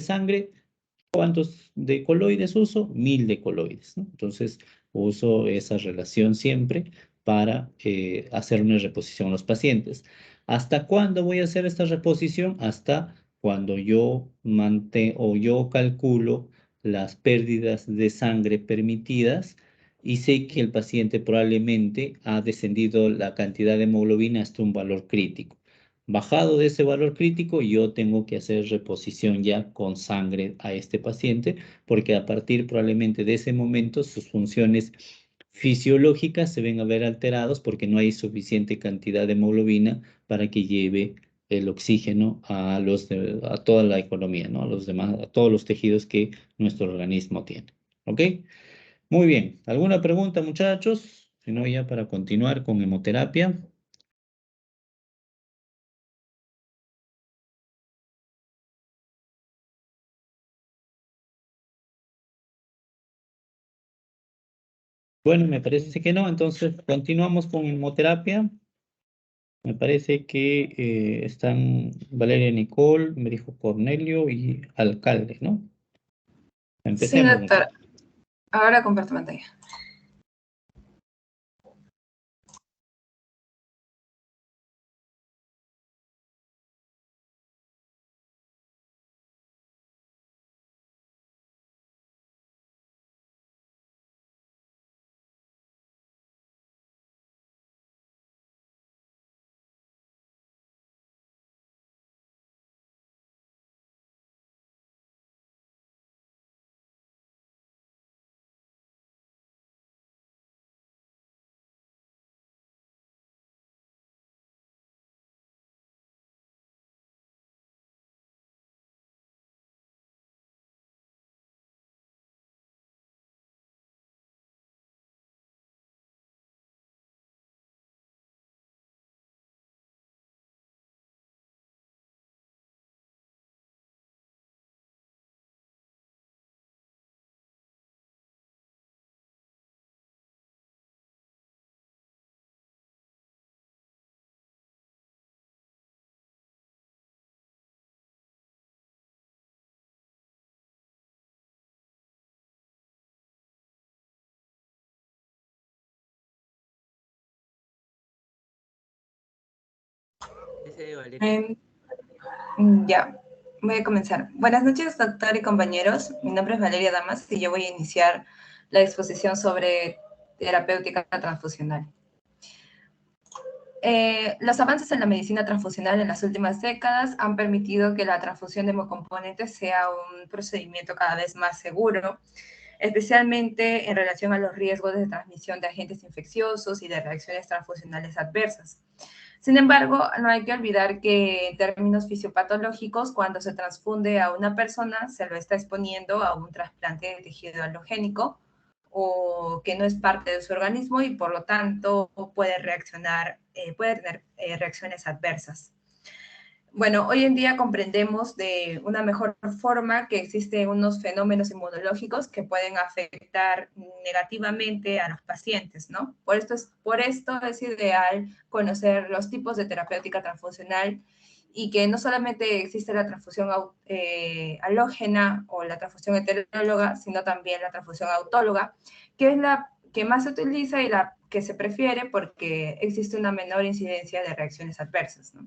sangre, ¿cuántos de coloides uso? 1000 de coloides, ¿no? Entonces, uso esa relación siempre para hacer una reposición a los pacientes. ¿Hasta cuándo voy a hacer esta reposición? Hasta cuando yo o yo calculo las pérdidas de sangre permitidas y sé que el paciente probablemente ha descendido la cantidad de hemoglobina hasta un valor crítico. Bajado de ese valor crítico, yo tengo que hacer reposición ya con sangre a este paciente, porque a partir probablemente de ese momento sus funciones fisiológicas se ven a ver alterados porque no hay suficiente cantidad de hemoglobina para que lleve el oxígeno a toda la economía, ¿no? A los demás, a todos los tejidos que nuestro organismo tiene. ¿Ok? Muy bien. ¿Alguna pregunta, muchachos? Si no, ya para continuar con hemoterapia. Bueno, me parece que no, entonces continuamos con hemoterapia. Me parece que están Valeria Nicole, me dijo Cornelio y Alcalde, ¿no? Sí, Empecemos, doctor. muchachos. Ahora comparto pantalla. Em, ya, voy a comenzar. Buenas noches, doctor y compañeros. Mi nombre es Valeria Damas y yo voy a iniciar la exposición sobre terapéutica transfusional. Los avances en la medicina transfusional en las últimas décadas han permitido que la transfusión de hemocomponentes sea un procedimiento cada vez más seguro, especialmente en relación a los riesgos de transmisión de agentes infecciosos y de reacciones transfusionales adversas. Sin embargo, no hay que olvidar que en términos fisiopatológicos, cuando se transfunde a una persona, se lo está exponiendo a un trasplante de tejido halogénico o que no es parte de su organismo y por lo tanto puede tener reacciones adversas. Bueno, hoy en día comprendemos de una mejor forma que existen unos fenómenos inmunológicos que pueden afectar negativamente a los pacientes, ¿no? Por esto es ideal conocer los tipos de terapéutica transfusional y que no solamente existe la transfusión halógena o la transfusión heteróloga, sino también la transfusión autóloga, que es la que más se utiliza y la que se prefiere porque existe una menor incidencia de reacciones adversas, ¿no?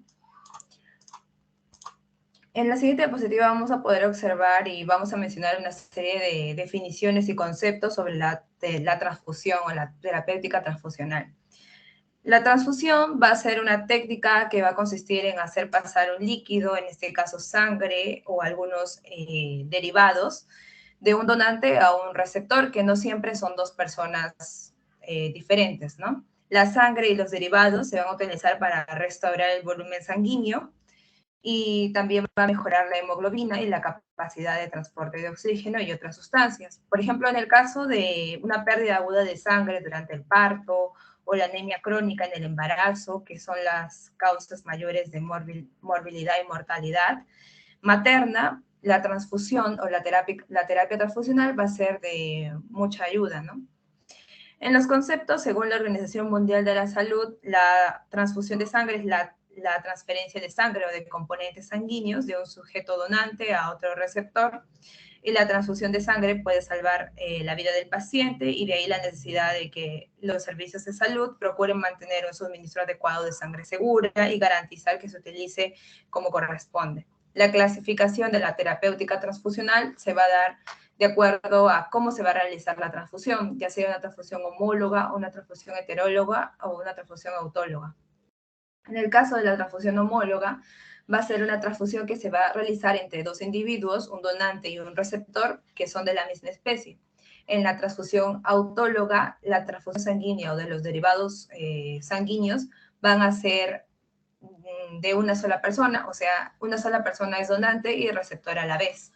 En la siguiente diapositiva vamos a poder observar y vamos a mencionar una serie de definiciones y conceptos sobre la transfusión o la terapéutica transfusional. La transfusión va a ser una técnica que va a consistir en hacer pasar un líquido, en este caso sangre o algunos derivados, de un donante a un receptor, que no siempre son dos personas diferentes, ¿no? La sangre y los derivados se van a utilizar para restaurar el volumen sanguíneo, y también va a mejorar la hemoglobina y la capacidad de transporte de oxígeno y otras sustancias. Por ejemplo, en el caso de una pérdida aguda de sangre durante el parto o la anemia crónica en el embarazo, que son las causas mayores de morbilidad y mortalidad materna, la transfusión o la terapia transfusional va a ser de mucha ayuda, ¿no? En los conceptos, según la Organización Mundial de la Salud, la transfusión de sangre es la la transferencia de sangre o de componentes sanguíneos de un sujeto donante a otro receptor, y la transfusión de sangre puede salvar la vida del paciente, y de ahí la necesidad de que los servicios de salud procuren mantener un suministro adecuado de sangre segura y garantizar que se utilice como corresponde. La clasificación de la terapéutica transfusional se va a dar de acuerdo a cómo se va a realizar la transfusión, ya sea una transfusión homóloga, una transfusión heteróloga o una transfusión autóloga. En el caso de la transfusión homóloga, va a ser una transfusión que se va a realizar entre dos individuos, un donante y un receptor, que son de la misma especie. En la transfusión autóloga, la transfusión sanguínea o de los derivados sanguíneos van a ser de una sola persona, o sea, una sola persona es donante y receptor a la vez.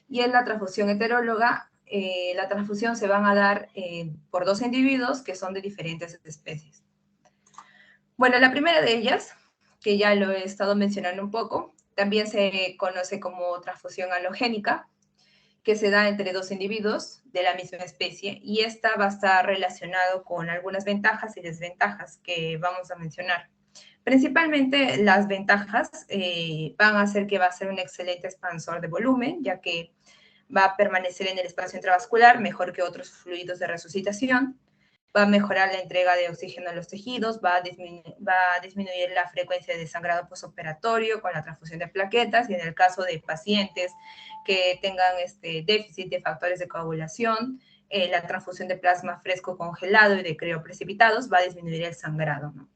Y en la transfusión heteróloga, la transfusión se van a dar por dos individuos que son de diferentes especies. Bueno, la primera de ellas, que ya lo he estado mencionando un poco, también se conoce como transfusión halogénica, que se da entre dos individuos de la misma especie, y esta va a estar relacionado con algunas ventajas y desventajas que vamos a mencionar. Principalmente las ventajas van a hacer que va a ser un excelente expansor de volumen, ya que va a permanecer en el espacio intravascular mejor que otros fluidos de resucitación, va a mejorar la entrega de oxígeno a los tejidos, va a disminuir la frecuencia de sangrado postoperatorio con la transfusión de plaquetas, y en el caso de pacientes que tengan déficit de factores de coagulación, la transfusión de plasma fresco congelado y de crioprecipitados va a disminuir el sangrado, ¿no?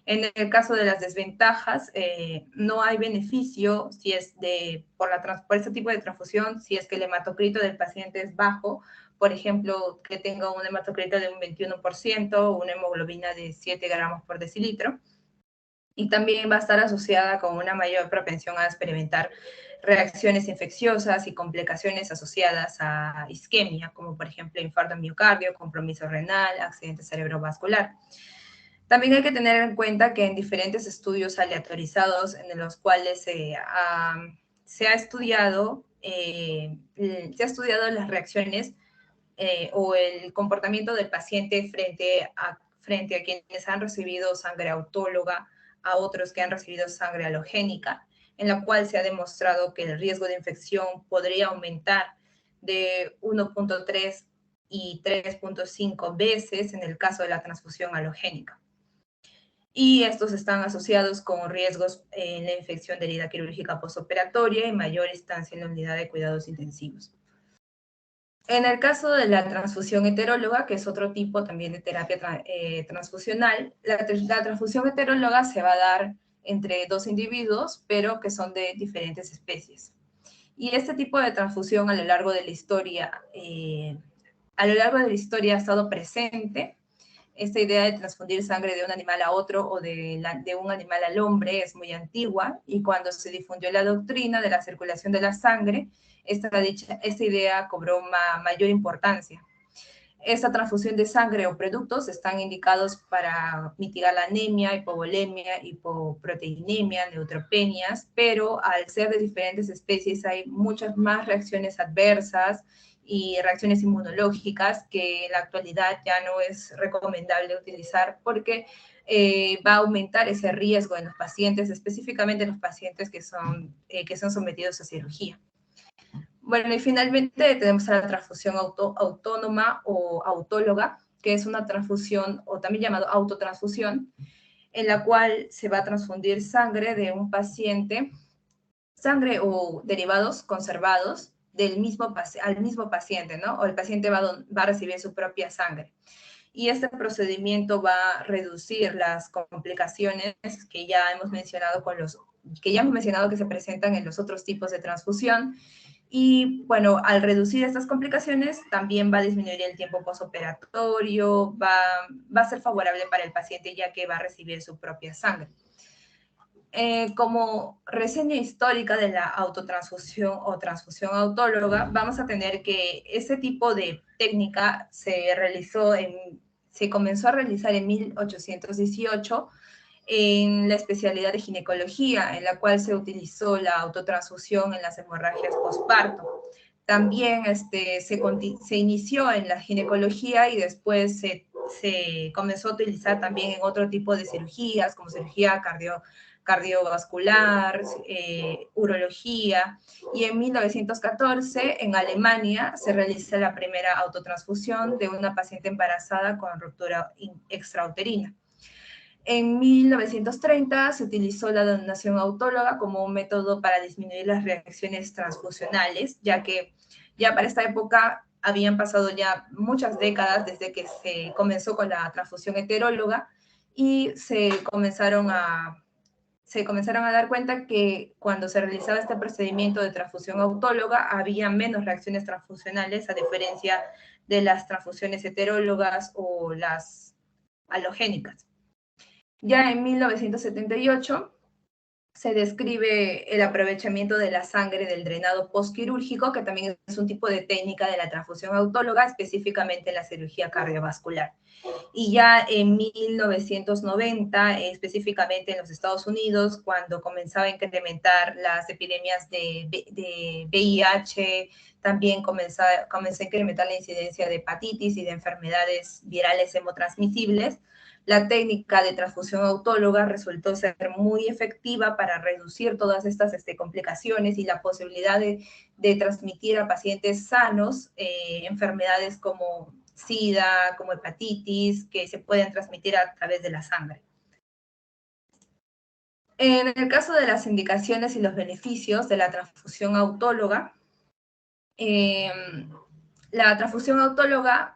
En el caso de las desventajas, no hay beneficio si es por este tipo de transfusión, si es que el hematocrito del paciente es bajo, por ejemplo, que tenga un hematocrito de un 21%, una hemoglobina de 7 gramos por decilitro, y también va a estar asociada con una mayor propensión a experimentar reacciones infecciosas y complicaciones asociadas a isquemia, como por ejemplo infarto miocardio, compromiso renal, accidente cerebrovascular. También hay que tener en cuenta que en diferentes estudios aleatorizados en los cuales se ha estudiado las reacciones o el comportamiento del paciente frente a quienes han recibido sangre autóloga, a otros que han recibido sangre halogénica, en la cual se ha demostrado que el riesgo de infección podría aumentar de 1.3 y 3.5 veces en el caso de la transfusión halogénica. Y estos están asociados con riesgos en la infección de herida quirúrgica postoperatoria y mayor estancia en la unidad de cuidados intensivos. En el caso de la transfusión heteróloga, que es otro tipo también de terapia transfusional, la transfusión heteróloga se va a dar entre dos individuos, pero que son de diferentes especies. Y este tipo de transfusión a lo largo de la historia ha estado presente. Esta idea de transfundir sangre de un animal a otro o de un animal al hombre es muy antigua, y cuando se difundió la doctrina de la circulación de la sangre, esta idea cobró mayor importancia. Esta transfusión de sangre o productos están indicados para mitigar la anemia, hipovolemia, hipoproteinemia, neutropenias, pero al ser de diferentes especies hay muchas más reacciones adversas y reacciones inmunológicas que en la actualidad ya no es recomendable utilizar, porque va a aumentar ese riesgo en los pacientes, específicamente en los pacientes que son sometidos a cirugía. Bueno, y finalmente tenemos a la transfusión autónoma o autóloga, que es una transfusión, o también llamado autotransfusión, en la cual se va a transfundir sangre de un paciente, sangre o derivados conservados al mismo paciente, ¿no? O el paciente va a recibir su propia sangre. Y este procedimiento va a reducir las complicaciones que ya hemos mencionado que se presentan en los otros tipos de transfusión. Y bueno, al reducir estas complicaciones, también va a disminuir el tiempo postoperatorio, va a ser favorable para el paciente, ya que va a recibir su propia sangre. Como reseña histórica de la autotransfusión o transfusión autóloga, vamos a tener que ese tipo de técnica se comenzó a realizar en 1818 en la especialidad de ginecología, en la cual se utilizó la autotransfusión en las hemorragias posparto. También se inició en la ginecología y después se comenzó a utilizar también en otro tipo de cirugías, como cirugía cardiovascular, urología, y en 1914 en Alemania se realiza la primera autotransfusión de una paciente embarazada con ruptura extrauterina. En 1930 se utilizó la donación autóloga como un método para disminuir las reacciones transfusionales, ya que ya para esta época habían pasado ya muchas décadas desde que se comenzó con la transfusión heteróloga y se comenzaron a dar cuenta que cuando se realizaba este procedimiento de transfusión autóloga había menos reacciones transfusionales a diferencia de las transfusiones heterólogas o las halogénicas. Ya en 1978 se describe el aprovechamiento de la sangre del drenado postquirúrgico, que también es un tipo de técnica de la transfusión autóloga, específicamente en la cirugía cardiovascular. Y ya en 1990, específicamente en los Estados Unidos, cuando comenzaba a incrementar las epidemias de VIH, también comenzó a incrementar la incidencia de hepatitis y de enfermedades virales hemotransmisibles, la técnica de transfusión autóloga resultó ser muy efectiva para reducir todas estas complicaciones y la posibilidad de transmitir a pacientes sanos enfermedades como SIDA, como hepatitis, que se pueden transmitir a través de la sangre. En el caso de las indicaciones y los beneficios de la transfusión autóloga, la transfusión autóloga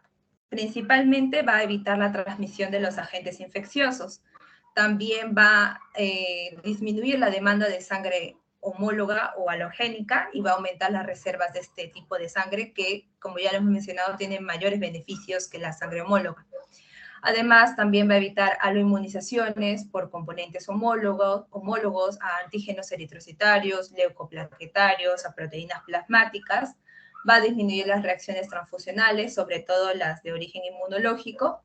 principalmente va a evitar la transmisión de los agentes infecciosos. También va a disminuir la demanda de sangre homóloga o halogénica y va a aumentar las reservas de este tipo de sangre que, como ya lo hemos mencionado, tienen mayores beneficios que la sangre homóloga. Además, también va a evitar aloinmunizaciones por componentes homólogos a antígenos eritrocitarios, leucoplaquetarios, a proteínas plasmáticas. Va a disminuir las reacciones transfusionales, sobre todo las de origen inmunológico.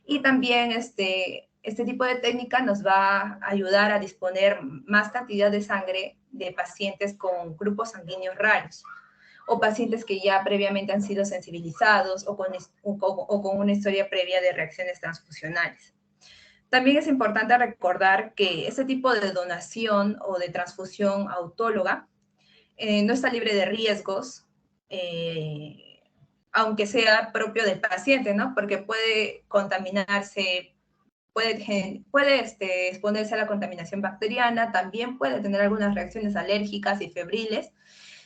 Y también este tipo de técnica nos va a ayudar a disponer más cantidad de sangre de pacientes con grupos sanguíneos raros o pacientes que ya previamente han sido sensibilizados o con una historia previa de reacciones transfusionales. También es importante recordar que este tipo de donación o de transfusión autóloga no está libre de riesgos, aunque sea propio del paciente, ¿no? Porque puede contaminarse, puede exponerse a la contaminación bacteriana, también puede tener algunas reacciones alérgicas y febriles,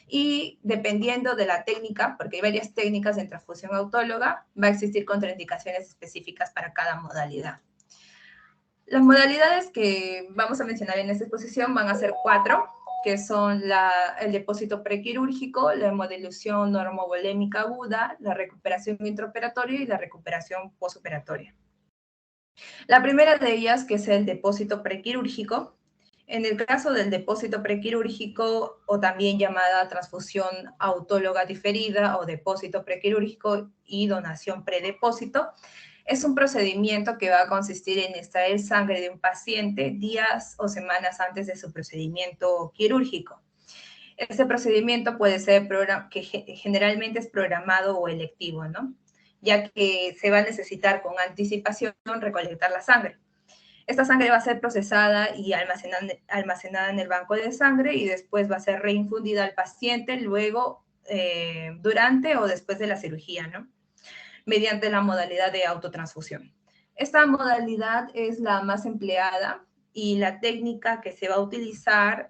y dependiendo de la técnica, porque hay varias técnicas en transfusión autóloga, va a existir contraindicaciones específicas para cada modalidad. Las modalidades que vamos a mencionar en esta exposición van a ser 4, que son el depósito prequirúrgico, la hemodilución normovolémica aguda, la recuperación intraoperatoria y la recuperación postoperatoria. La primera de ellas, que es el depósito prequirúrgico. En el caso del depósito prequirúrgico, o también llamada transfusión autóloga diferida o depósito prequirúrgico y donación predepósito, es un procedimiento que va a consistir en extraer sangre de un paciente días o semanas antes de su procedimiento quirúrgico. Este procedimiento puede ser que generalmente es programado o electivo, ¿no? Ya que se va a necesitar con anticipación recolectar la sangre. Esta sangre va a ser procesada y almacenada en el banco de sangre y después va a ser reinfundida al paciente luego, durante o después de la cirugía, ¿no? Mediante la modalidad de autotransfusión. Esta modalidad es la más empleada y la técnica que se va a utilizar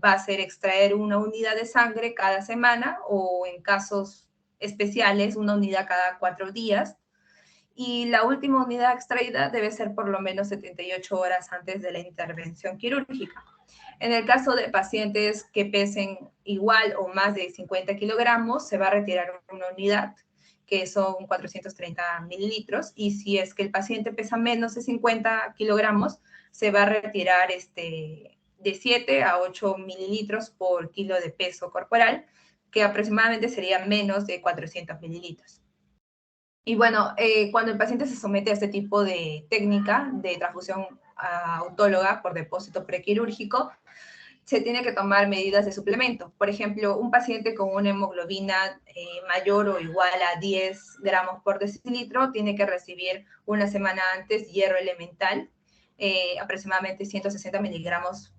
va a ser extraer una unidad de sangre cada semana o en casos especiales una unidad cada 4 días. Y la última unidad extraída debe ser por lo menos 78 horas antes de la intervención quirúrgica. En el caso de pacientes que pesen igual o más de 50 kilogramos, se va a retirar una unidad, que son 430 mililitros, y si es que el paciente pesa menos de 50 kilogramos, se va a retirar de 7 a 8 mililitros por kilo de peso corporal, que aproximadamente sería menos de 400 mililitros. Y bueno, cuando el paciente se somete a este tipo de técnica de transfusión autóloga por depósito prequirúrgico, se tiene que tomar medidas de suplemento. Por ejemplo, un paciente con una hemoglobina mayor o igual a 10 gramos por decilitro tiene que recibir una semana antes hierro elemental aproximadamente 160 miligramos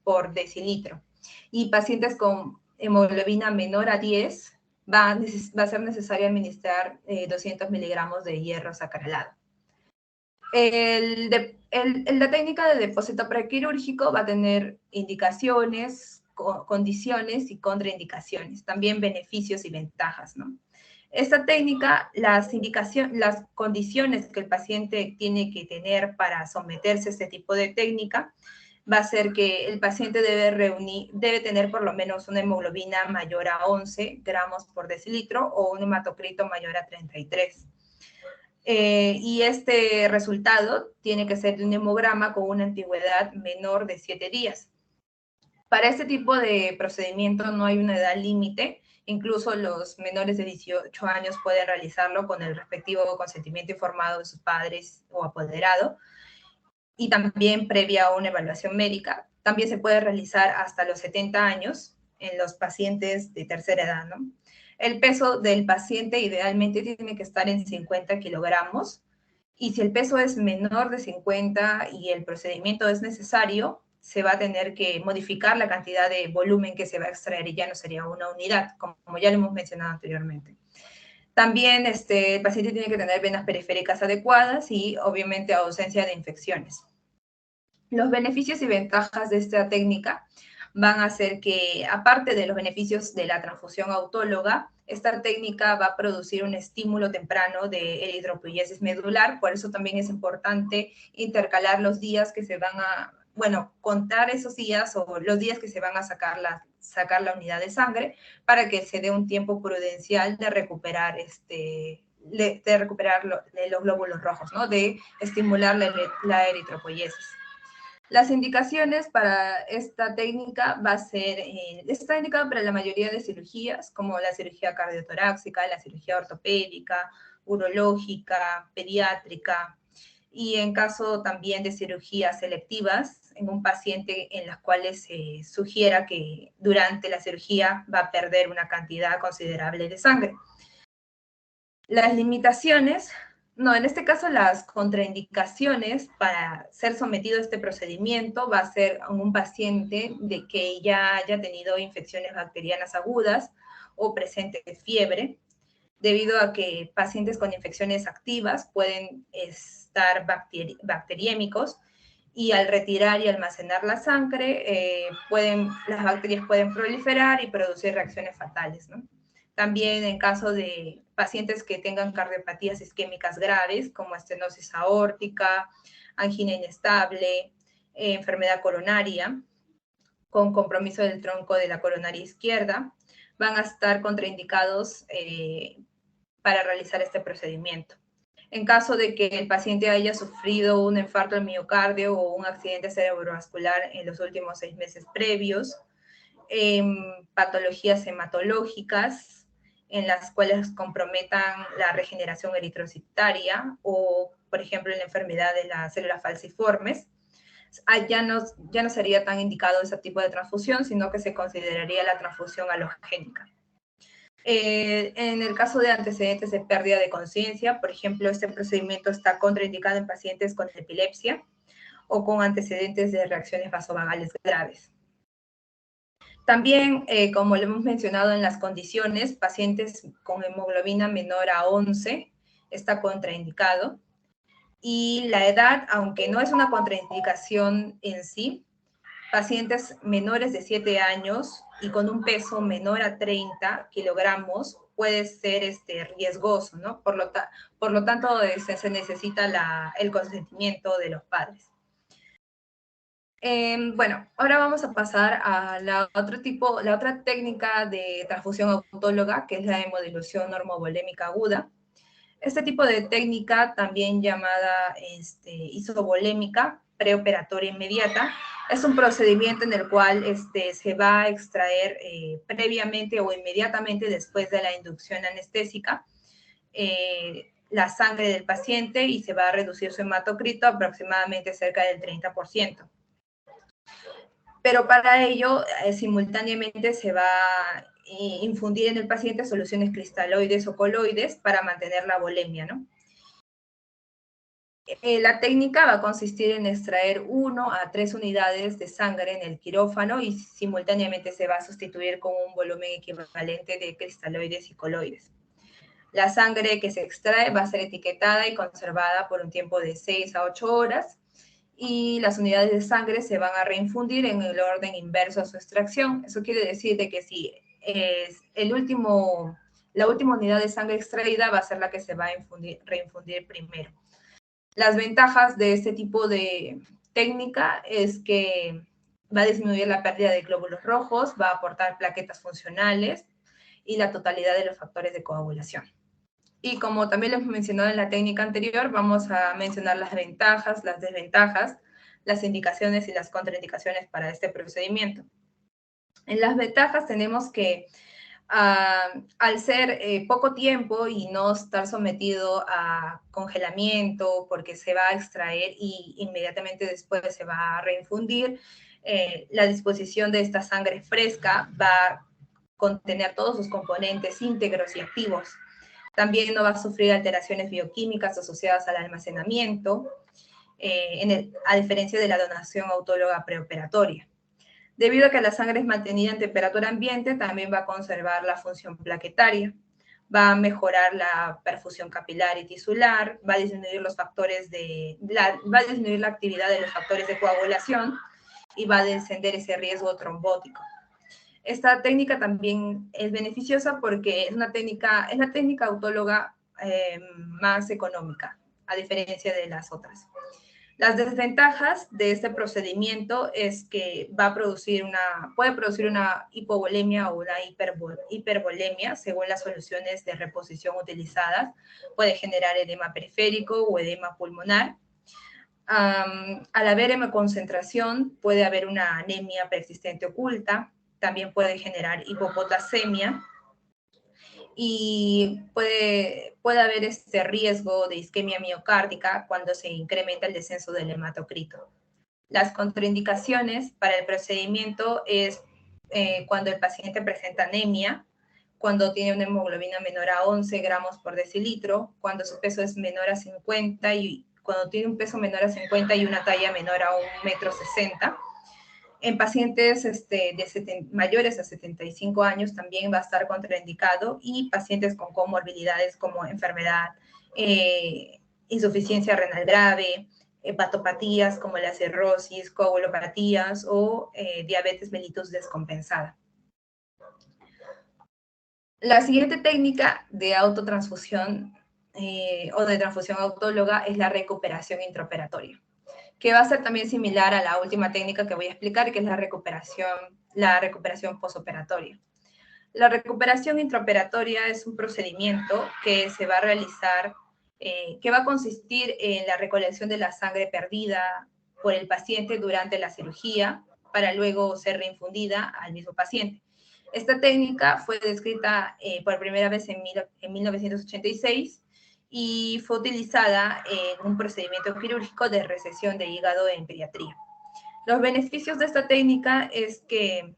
por decilitro. Y pacientes con hemoglobina menor a 10 va a ser necesario administrar 200 miligramos de hierro sacarelado. La técnica de depósito prequirúrgico va a tener indicaciones, condiciones y contraindicaciones, también beneficios y ventajas, ¿no? Esta técnica, las condiciones que el paciente tiene que tener para someterse a este tipo de técnica, va a ser que el paciente debe tener por lo menos una hemoglobina mayor a 11 gramos por decilitro o un hematocrito mayor a 33. Y este resultado tiene que ser de un hemograma con una antigüedad menor de 7 días. Para este tipo de procedimiento no hay una edad límite, incluso los menores de 18 años pueden realizarlo con el respectivo consentimiento informado de sus padres o apoderado, y también previa a una evaluación médica. También se puede realizar hasta los 70 años en los pacientes de tercera edad, ¿no? El peso del paciente idealmente tiene que estar en 50 kilogramos, y si el peso es menor de 50 y el procedimiento es necesario, se va a tener que modificar la cantidad de volumen que se va a extraer y ya no sería una unidad, como ya lo hemos mencionado anteriormente. También el paciente tiene que tener venas periféricas adecuadas y obviamente ausencia de infecciones. Los beneficios y ventajas de esta técnica van a ser que, aparte de los beneficios de la transfusión autóloga, esta técnica va a producir un estímulo temprano de eritropoiesis medular. Por eso también es importante intercalar los días que se van a, contar esos días o los días que se van a sacar la unidad de sangre, para que se dé un tiempo prudencial de recuperar los glóbulos rojos, ¿no? De estimular la eritropoiesis. Las indicaciones para esta técnica va a ser, está indicada para la mayoría de cirugías, como la cirugía cardiotorácica, la cirugía ortopédica, urológica, pediátrica, y en caso también de cirugías selectivas, en un paciente en las cuales se sugiera que durante la cirugía va a perder una cantidad considerable de sangre. Las limitaciones, en este caso las contraindicaciones para ser sometido a este procedimiento va a ser un paciente de que ya haya tenido infecciones bacterianas agudas o presente fiebre, debido a que pacientes con infecciones activas pueden estar bacteriémicos, y al retirar y almacenar la sangre, las bacterias pueden proliferar y producir reacciones fatales, ¿no? También en caso de pacientes que tengan cardiopatías isquémicas graves, como estenosis aórtica, angina inestable, enfermedad coronaria, con compromiso del tronco de la coronaria izquierda, van a estar contraindicados para realizar este procedimiento. En caso de que el paciente haya sufrido un infarto al miocardio o un accidente cerebrovascular en los últimos 6 meses previos, patologías hematológicas en las cuales comprometan la regeneración eritrocitaria, o, por ejemplo, en la enfermedad de las células falciformes, ya no sería tan indicado ese tipo de transfusión, sino que se consideraría la transfusión halogénica. En el caso de antecedentes de pérdida de conciencia, por ejemplo, este procedimiento está contraindicado en pacientes con epilepsia o con antecedentes de reacciones vasovagales graves. También, como lo hemos mencionado en las condiciones, pacientes con hemoglobina menor a 11 está contraindicado. Y la edad, aunque no es una contraindicación en sí, pacientes menores de 7 años y con un peso menor a 30 kilogramos puede ser riesgoso, ¿no? Por lo tanto, se necesita el consentimiento de los padres. Ahora vamos a pasar a la otra técnica de transfusión autóloga, que es la hemodilución normovolémica aguda. Este tipo de técnica, también llamada isovolémica preoperatoria inmediata, es un procedimiento en el cual se va a extraer previamente o inmediatamente después de la inducción anestésica la sangre del paciente, y se va a reducir su hematocrito aproximadamente cerca del 30%. Pero para ello, simultáneamente se va a infundir en el paciente soluciones cristaloides o coloides para mantener la volemia, ¿no? La técnica va a consistir en extraer 1 a 3 unidades de sangre en el quirófano y simultáneamente se va a sustituir con un volumen equivalente de cristaloides y coloides. La sangre que se extrae va a ser etiquetada y conservada por un tiempo de 6 a 8 horas y las unidades de sangre se van a reinfundir en el orden inverso a su extracción. Eso quiere decir de que si es la última unidad de sangre extraída va a ser la que se va a reinfundir primero. Las ventajas de este tipo de técnica es que va a disminuir la pérdida de glóbulos rojos, va a aportar plaquetas funcionales y la totalidad de los factores de coagulación. Y como también les he mencionado en la técnica anterior, vamos a mencionar las ventajas, las desventajas, las indicaciones y las contraindicaciones para este procedimiento. En las ventajas tenemos que al ser poco tiempo y no estar sometido a congelamiento porque se va a extraer y inmediatamente después se va a reinfundir, la disposición de esta sangre fresca va a contener todos sus componentes íntegros y activos. También no va a sufrir alteraciones bioquímicas asociadas al almacenamiento, a diferencia de la donación autóloga preoperatoria. Debido a que la sangre es mantenida en temperatura ambiente, también va a conservar la función plaquetaria, va a mejorar la perfusión capilar y tisular, va a disminuir va a disminuir la actividad de los factores de coagulación y va a descender ese riesgo trombótico. Esta técnica también es beneficiosa porque es la técnica autóloga más económica, a diferencia de las otras. Las desventajas de este procedimiento es que puede producir una hipovolemia o una hipervolemia según las soluciones de reposición utilizadas. Puede generar edema periférico o edema pulmonar. Al haber hemoconcentración, puede haber una anemia persistente oculta. También puede generar hipopotasemia y puede haber este riesgo de isquemia miocárdica cuando se incrementa el descenso del hematocrito. Las contraindicaciones para el procedimiento es cuando el paciente presenta anemia, cuando tiene una hemoglobina menor a 11 gramos por decilitro, cuando su peso es menor a 50 y cuando tiene un peso menor a 50 y una talla menor a 1,60 m. En pacientes mayores a 75 años también va a estar contraindicado y pacientes con comorbilidades como enfermedad, insuficiencia renal grave, hepatopatías como la cirrosis, coagulopatías o diabetes mellitus descompensada. La siguiente técnica de autotransfusión o de transfusión autóloga es la recuperación intraoperatoria, que va a ser también similar a la última técnica que voy a explicar, que es la recuperación posoperatoria. La recuperación intraoperatoria es un procedimiento que se va a realizar, que va a consistir en la recolección de la sangre perdida por el paciente durante la cirugía para luego ser reinfundida al mismo paciente. Esta técnica fue descrita por primera vez en 1986 y fue utilizada en un procedimiento quirúrgico de resección de hígado en pediatría. Los beneficios de esta técnica es que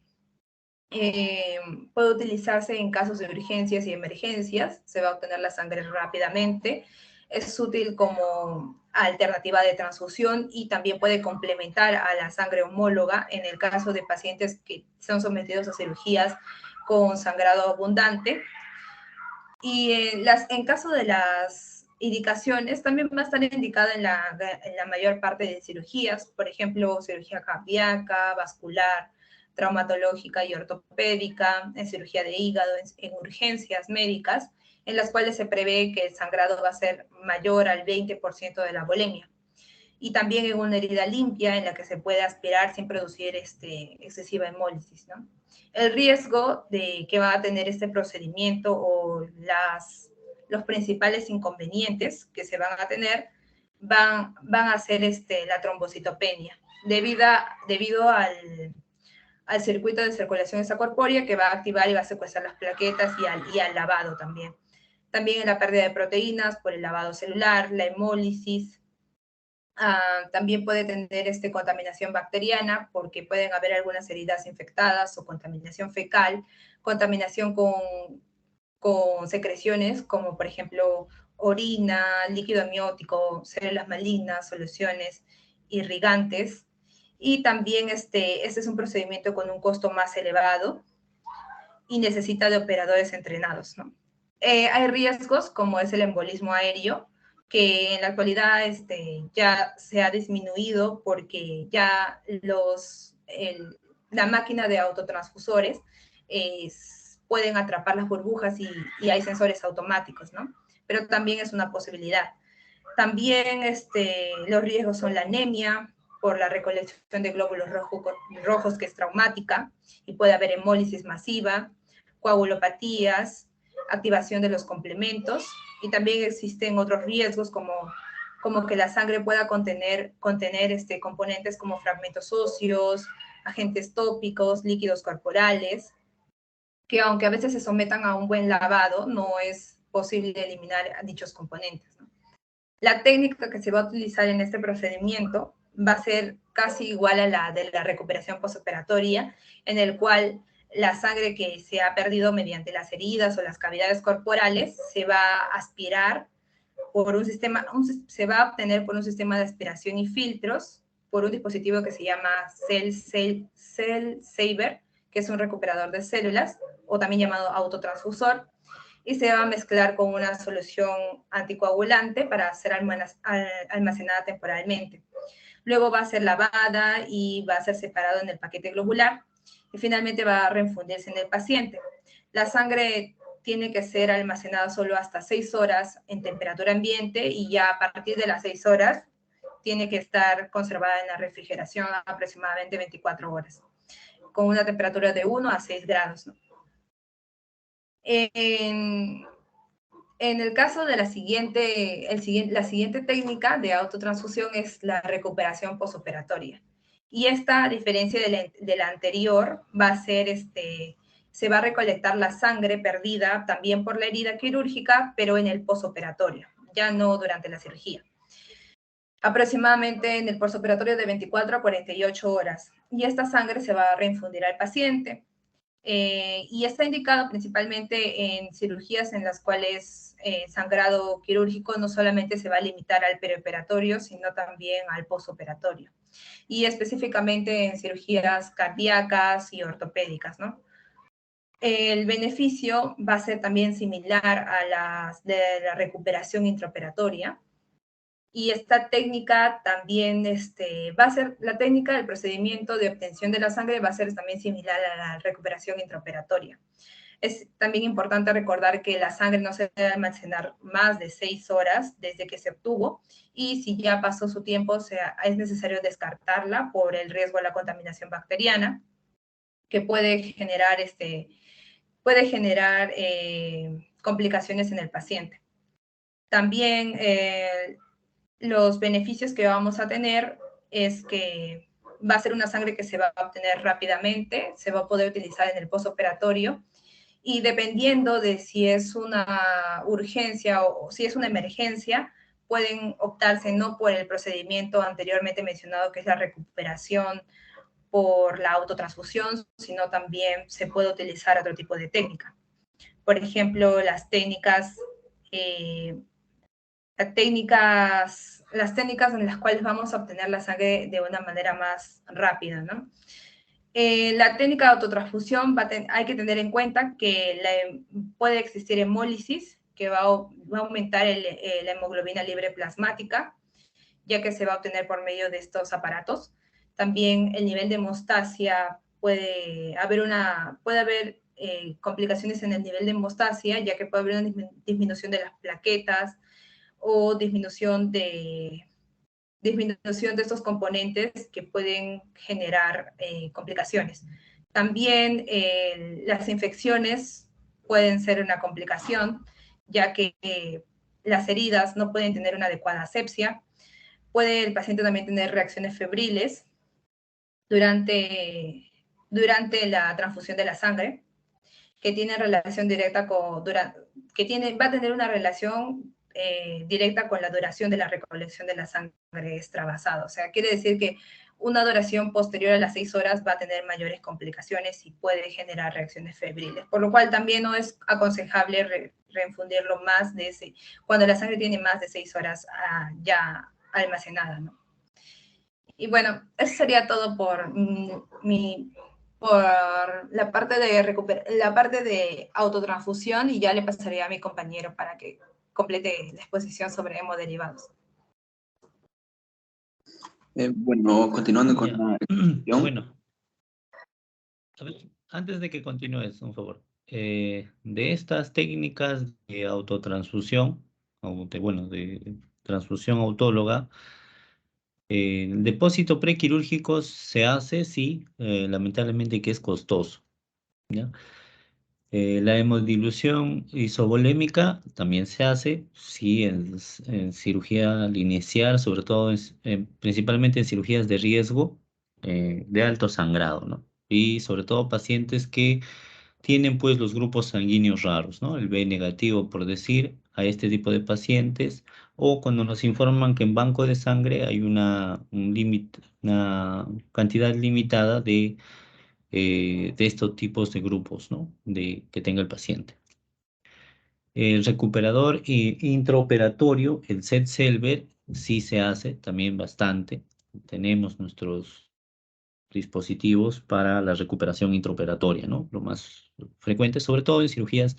puede utilizarse en casos de urgencias y emergencias, se va a obtener la sangre rápidamente, es útil como alternativa de transfusión y también puede complementar a la sangre homóloga en el caso de pacientes que son sometidos a cirugías con sangrado abundante. Y en caso de las indicaciones, también va a estar indicada en la mayor parte de cirugías, por ejemplo, cirugía cardíaca, vascular, traumatológica y ortopédica, en cirugía de hígado, en urgencias médicas, en las cuales se prevé que el sangrado va a ser mayor al 20% de la volemia. Y también en una herida limpia en la que se puede aspirar sin producir excesiva hemólisis, ¿no? El riesgo de que va a tener este procedimiento o los principales inconvenientes que se van a tener van a ser la trombocitopenia, debido al circuito de circulación extracorpórea que va a activar y va a secuestrar las plaquetas y al lavado también. También en la pérdida de proteínas por el lavado celular, la hemólisis. También puede tener contaminación bacteriana porque pueden haber algunas heridas infectadas o contaminación fecal, contaminación con secreciones como por ejemplo orina, líquido amniótico, células malignas, soluciones irrigantes. Y también este es un procedimiento con un costo más elevado y necesita de operadores entrenados, ¿no? Hay riesgos como es el embolismo aéreo, que en la actualidad ya se ha disminuido porque ya la máquina de autotransfusores pueden atrapar las burbujas y hay sensores automáticos, ¿no? Pero también es una posibilidad. También los riesgos son la anemia por la recolección de glóbulos rojos que es traumática y puede haber hemólisis masiva, coagulopatías, activación de los complementos y también existen otros riesgos como que la sangre pueda contener componentes como fragmentos óseos, agentes tópicos, líquidos corporales, que aunque a veces se sometan a un buen lavado, no es posible eliminar dichos componentes, ¿no? La técnica que se va a utilizar en este procedimiento va a ser casi igual a la de la recuperación postoperatoria, en el cual la sangre que se ha perdido mediante las heridas o las cavidades corporales se va a aspirar por un sistema, se va a obtener por un sistema de aspiración y filtros, por un dispositivo que se llama Cell Saver, que es un recuperador de células, o también llamado autotransfusor, y se va a mezclar con una solución anticoagulante para ser almacenada temporalmente. Luego va a ser lavada y va a ser separado en el paquete globular y finalmente va a reinfundirse en el paciente. La sangre tiene que ser almacenada solo hasta 6 horas en temperatura ambiente y ya a partir de las 6 horas tiene que estar conservada en la refrigeración aproximadamente 24 horas, con una temperatura de 1 a 6 grados, ¿no? En el caso de la siguiente técnica de autotransfusión es la recuperación posoperatoria. Y esta, a diferencia de la anterior, va a ser, se va a recolectar la sangre perdida también por la herida quirúrgica, pero en el posoperatorio, ya no durante la cirugía. Aproximadamente en el posoperatorio de 24 a 48 horas. Y esta sangre se va a reinfundir al paciente. Y está indicado principalmente en cirugías en las cuales sangrado quirúrgico no solamente se va a limitar al preoperatorio, sino también al posoperatorio. Y específicamente en cirugías cardíacas y ortopédicas, ¿no? El beneficio va a ser también similar a las de la recuperación intraoperatoria. Y esta técnica también va a ser, la técnica del procedimiento de obtención de la sangre va a ser también similar a la recuperación intraoperatoria. Es también importante recordar que la sangre no se debe almacenar más de 6 horas desde que se obtuvo y si ya pasó su tiempo, es necesario descartarla por el riesgo de la contaminación bacteriana que puede generar, complicaciones en el paciente. También los beneficios que vamos a tener es que va a ser una sangre que se va a obtener rápidamente, se va a poder utilizar en el postoperatorio y dependiendo de si es una urgencia o si es una emergencia, pueden optarse no por el procedimiento anteriormente mencionado, que es la recuperación por la autotransfusión, sino también se puede utilizar otro tipo de técnica. Por ejemplo, las técnicas en las cuales vamos a obtener la sangre de una manera más rápida, ¿no? La técnica de autotransfusión hay que tener en cuenta que puede existir hemólisis, que va a aumentar la hemoglobina libre plasmática, ya que se va a obtener por medio de estos aparatos. También el nivel de hemostasia puede haber complicaciones en el nivel de hemostasia, ya que puede haber una disminución de las plaquetas, o disminución de estos componentes que pueden generar complicaciones. También las infecciones pueden ser una complicación, ya que las heridas no pueden tener una adecuada asepsia. Puede el paciente también tener reacciones febriles durante la transfusión de la sangre, que tiene relación directa va a tener una relación directa con la duración de la recolección de la sangre extravasada. O sea, quiere decir que una duración posterior a las 6 horas va a tener mayores complicaciones y puede generar reacciones febriles, por lo cual también no es aconsejable reinfundirlo más de ese, cuando la sangre tiene más de 6 horas ya almacenada, ¿no? Y bueno, eso sería todo por por la parte de autotransfusión, y ya le pasaría a mi compañero para que complete la exposición sobre hemoderivados. Bueno, continuando con Ya. la exposición. Bueno, a ver, antes de que continúes, un favor. De estas técnicas de autotransfusión, o de transfusión autóloga, el depósito prequirúrgico se hace, sí, lamentablemente que es costoso, ¿ya? La hemodilución isovolémica también se hace, sí, en cirugía inicial, sobre todo, principalmente en cirugías de riesgo, de alto sangrado, ¿no? Y sobre todo pacientes que tienen pues los grupos sanguíneos raros, ¿no? El B negativo, por decir, a este tipo de pacientes, o cuando nos informan que en banco de sangre hay un límite, una cantidad limitada de estos tipos de grupos, ¿no? Que tenga el paciente. El recuperador intraoperatorio, el Set-Selver, sí se hace también bastante. Tenemos nuestros dispositivos para la recuperación intraoperatoria, ¿no? Lo más frecuente, sobre todo en cirugías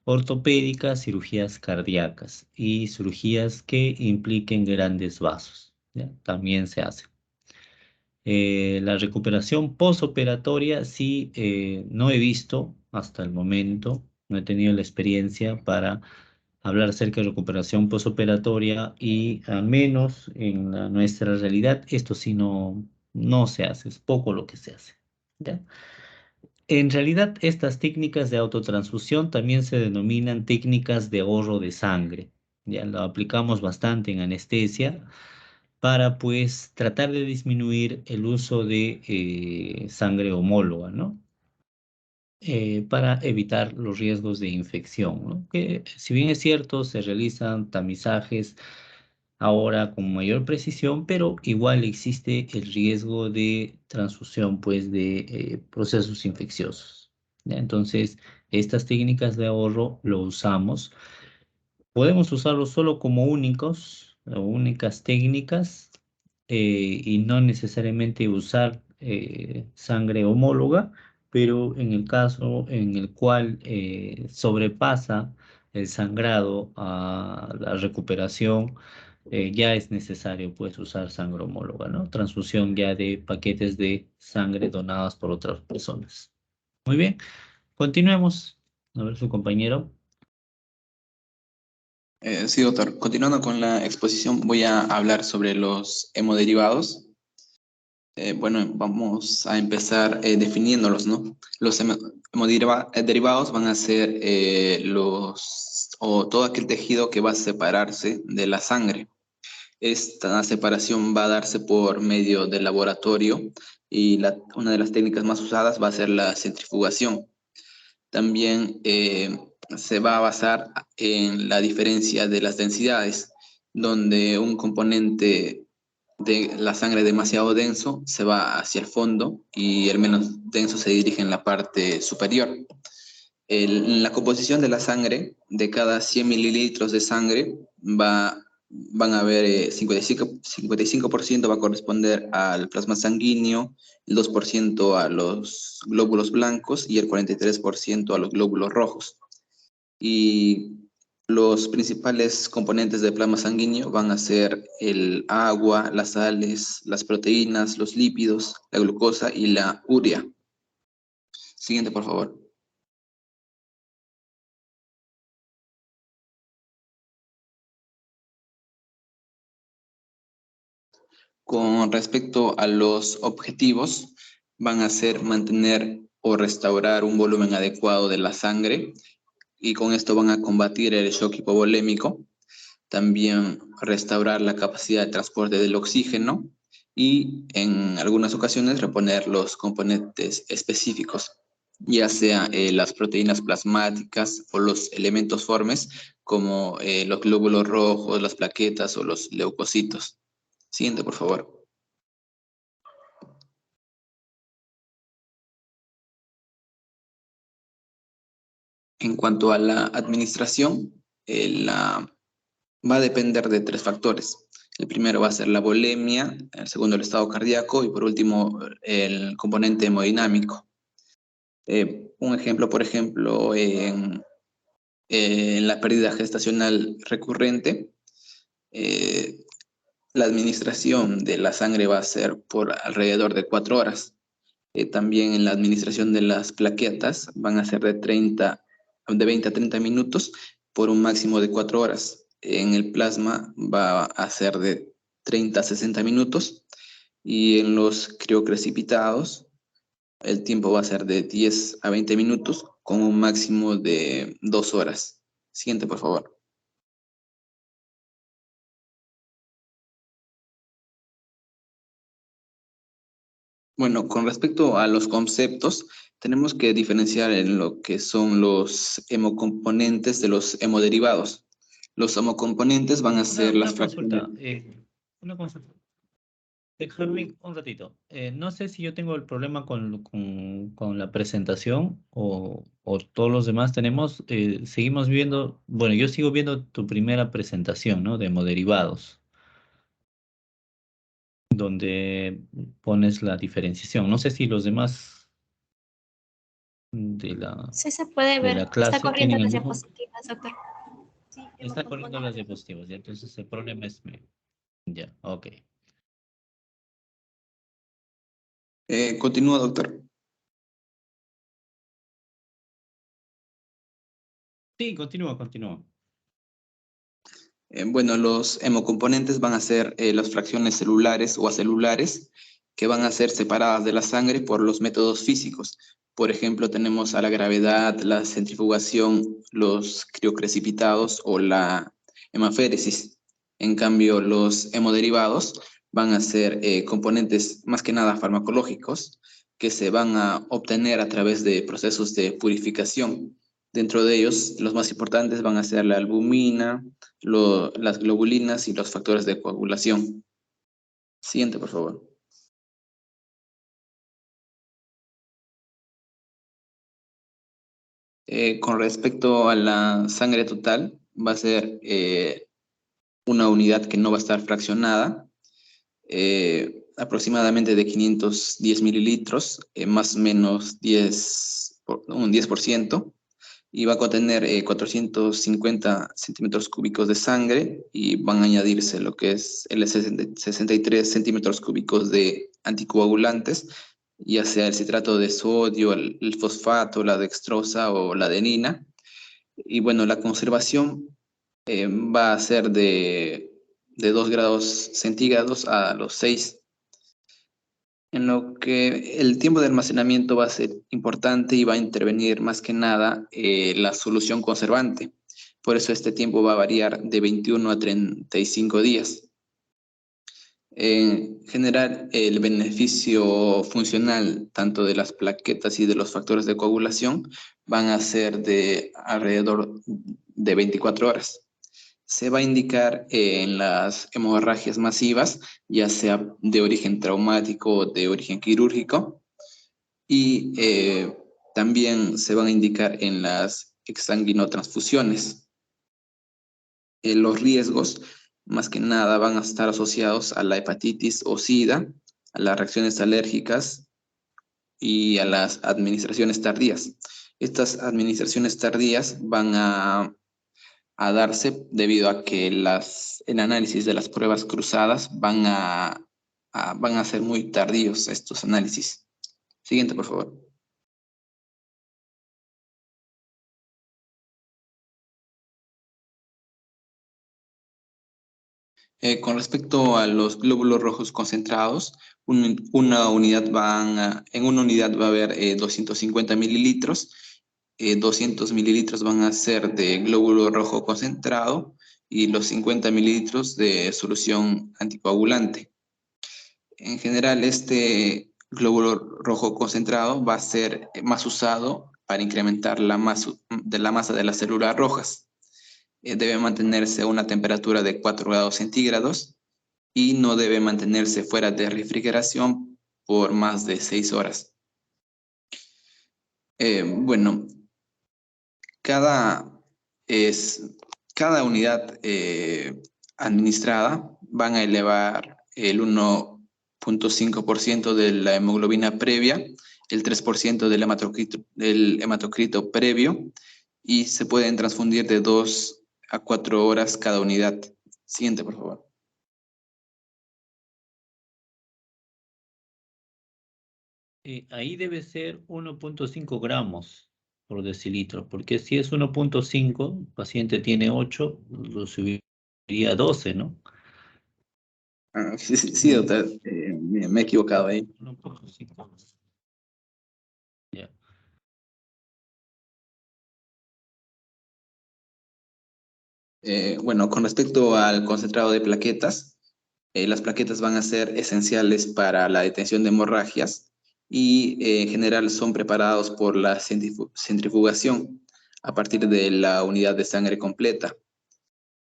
ortopédicas, cirugías cardíacas y cirugías que impliquen grandes vasos, ¿ya? También se hace. La recuperación posoperatoria sí, no he visto hasta el momento, no he tenido la experiencia para hablar acerca de recuperación posoperatoria, y al menos en nuestra realidad esto sí no se hace, es poco lo que se hace, ¿ya? En realidad estas técnicas de autotransfusión también se denominan técnicas de ahorro de sangre, ya lo aplicamos bastante en anestesia para pues tratar de disminuir el uso de sangre homóloga, ¿no? Para evitar los riesgos de infección, ¿no? Que si bien es cierto, se realizan tamizajes ahora con mayor precisión, pero igual existe el riesgo de transfusión pues de procesos infecciosos, ¿ya? Entonces, estas técnicas de ahorro lo usamos. Podemos usarlos solo como únicos o únicas técnicas, y no necesariamente usar sangre homóloga, pero en el caso en el cual sobrepasa el sangrado a la recuperación, ya es necesario pues usar sangre homóloga, ¿no? Transfusión ya de paquetes de sangre donadas por otras personas. Muy bien, continuemos. A ver, su compañero. Sí, doctor. Continuando con la exposición, voy a hablar sobre los hemoderivados. Bueno, vamos a empezar definiéndolos, ¿no? Los hemoderivados van a ser todo aquel tejido que va a separarse de la sangre. Esta separación va a darse por medio del laboratorio, y una de las técnicas más usadas va a ser la centrifugación. También se va a basar en la diferencia de las densidades, donde un componente de la sangre demasiado denso se va hacia el fondo y el menos denso se dirige en la parte superior. En la composición de la sangre, de cada 100 mililitros de sangre, van a haber 55% va a corresponder al plasma sanguíneo, el 2% a los glóbulos blancos y el 43% a los glóbulos rojos. Y los principales componentes del plasma sanguíneo van a ser el agua, las sales, las proteínas, los lípidos, la glucosa y la urea. Siguiente, por favor. Con respecto a los objetivos, van a ser mantener o restaurar un volumen adecuado de la sangre, y con esto van a combatir el shock hipovolémico, también restaurar la capacidad de transporte del oxígeno y en algunas ocasiones reponer los componentes específicos, ya sea las proteínas plasmáticas o los elementos formes como los glóbulos rojos, las plaquetas o los leucocitos. Siguiente, por favor. En cuanto a la administración, va a depender de 3 factores. El primero va a ser la volemia, el segundo el estado cardíaco y por último el componente hemodinámico. Un ejemplo, por ejemplo, en la pérdida gestacional recurrente, la administración de la sangre va a ser por alrededor de 4 horas. También en la administración de las plaquetas van a ser de 20 a 30 minutos por un máximo de 4 horas. En el plasma va a ser de 30 a 60 minutos y en los criocrecipitados el tiempo va a ser de 10 a 20 minutos con un máximo de 2 horas. Siguiente, por favor. Bueno, con respecto a los conceptos, tenemos que diferenciar en lo que son los hemocomponentes de los hemoderivados. Los hemocomponentes van a ser las fracciones. Una consulta. Déjame un ratito. No sé si yo tengo el problema con la presentación o todos los demás tenemos. Seguimos viendo, bueno, yo sigo viendo tu primera presentación, ¿no? De hemoderivados, donde pones la diferenciación. No sé si los demás de la, Sí se puede de ver, la está clase corriendo tienen el las mismo. diapositivas, doctor. Sí, Está corriendo las diapositivas, ya. Entonces el problema es mío. Ya, ok. Continúa, doctor. Sí, continúa. Bueno, los hemocomponentes van a ser las fracciones celulares o acelulares que van a ser separadas de la sangre por los métodos físicos. Por ejemplo, tenemos a la gravedad, la centrifugación, los criocrecipitados o la hemaféresis. En cambio, los hemoderivados van a ser componentes más que nada farmacológicos que se van a obtener a través de procesos de purificación. Dentro de ellos, los más importantes van a ser la albumina, las globulinas y los factores de coagulación. Siguiente, por favor. Con respecto a la sangre total, va a ser una unidad que no va a estar fraccionada, aproximadamente de 510 mililitros, más o menos un 10%. Y va a contener 450 centímetros cúbicos de sangre y van a añadirse lo que es el 63 centímetros cúbicos de anticoagulantes, ya sea el citrato de sodio, el fosfato, la dextrosa o la adenina. Y bueno, la conservación va a ser de 2 grados centígrados a los 6, en lo que el tiempo de almacenamiento va a ser importante y va a intervenir más que nada la solución conservante. Por eso este tiempo va a variar de 21 a 35 días. En general, el beneficio funcional tanto de las plaquetas y de los factores de coagulación van a ser de alrededor de 24 horas. Se va a indicar en las hemorragias masivas, ya sea de origen traumático o de origen quirúrgico, y también se van a indicar en las exsanguinotransfusiones. Los riesgos, más que nada, van a estar asociados a la hepatitis o SIDA, a las reacciones alérgicas y a las administraciones tardías. Estas administraciones tardías van a darse debido a que el análisis de las pruebas cruzadas van a ser muy tardíos estos análisis. Siguiente, por favor. Con respecto a los glóbulos rojos concentrados, en una unidad va a haber 250 mililitros. 200 mililitros van a ser de glóbulo rojo concentrado y los 50 mililitros de solución anticoagulante. En general, este glóbulo rojo concentrado va a ser más usado para incrementar la masa de las células rojas. Debe mantenerse a una temperatura de 4 grados centígrados y no debe mantenerse fuera de refrigeración por más de 6 horas. Bueno, cada unidad administrada van a elevar el 1.5% de la hemoglobina previa, el 3% del hematocrito previo, y se pueden transfundir de 2 a 4 horas cada unidad. Siguiente, por favor. Ahí debe ser 1.5 gramos por decilitro, porque si es 1.5, el paciente tiene 8, lo subiría a 12, ¿no? Sí, doctor, me he equivocado ahí. 1.5. Ya. Bueno, con respecto al concentrado de plaquetas, las plaquetas van a ser esenciales para la detención de hemorragias y en general son preparados por la centrifugación a partir de la unidad de sangre completa.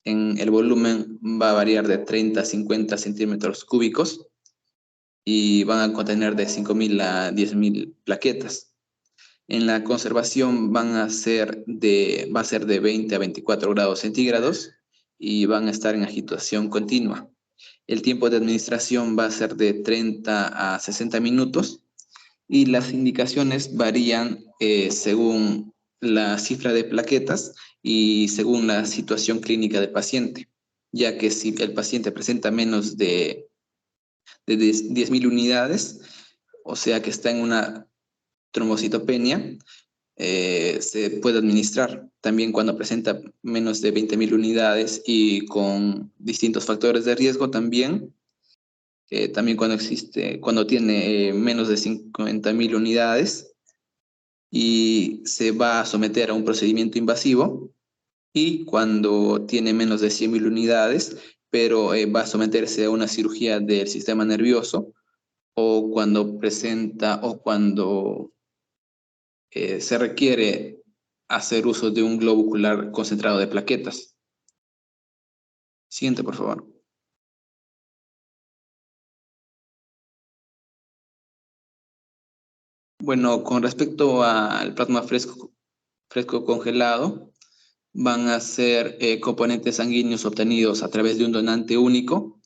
El volumen va a variar de 30 a 50 centímetros cúbicos y van a contener de 5.000 a 10.000 plaquetas. En la conservación va a ser de 20 a 24 grados centígrados y van a estar en agitación continua. El tiempo de administración va a ser de 30 a 60 minutos y las indicaciones varían según la cifra de plaquetas y según la situación clínica del paciente, ya que si el paciente presenta menos de 10.000 unidades, o sea que está en una trombocitopenia, se puede administrar. También cuando presenta menos de 20.000 unidades y con distintos factores de riesgo también cuando tiene menos de 50.000 unidades y se va a someter a un procedimiento invasivo, y cuando tiene menos de 100.000 unidades, pero va a someterse a una cirugía del sistema nervioso, o cuando se requiere hacer uso de un globo ocular concentrado de plaquetas. Siguiente, por favor. Bueno, con respecto al plasma fresco congelado, van a ser componentes sanguíneos obtenidos a través de un donante único,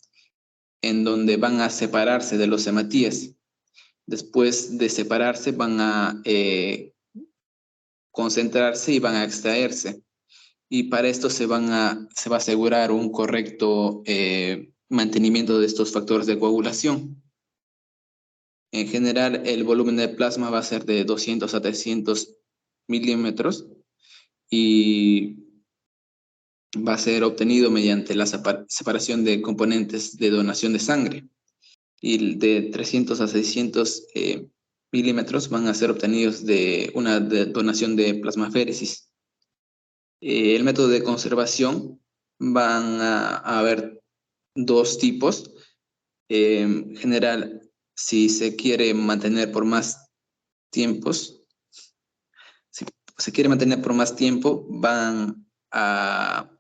en donde van a separarse de los hematíes. Después de separarse, van a concentrarse y van a extraerse. Y para esto se va a asegurar un correcto mantenimiento de estos factores de coagulación. En general, el volumen de plasma va a ser de 200 a 300 milímetros y va a ser obtenido mediante la separación de componentes de donación de sangre. Y de 300 a 600 milímetros van a ser obtenidos de una donación de plasmaféresis. El método de conservación van a haber dos tipos. En general, si se quiere mantener por más tiempos, si se quiere mantener por más tiempo, va a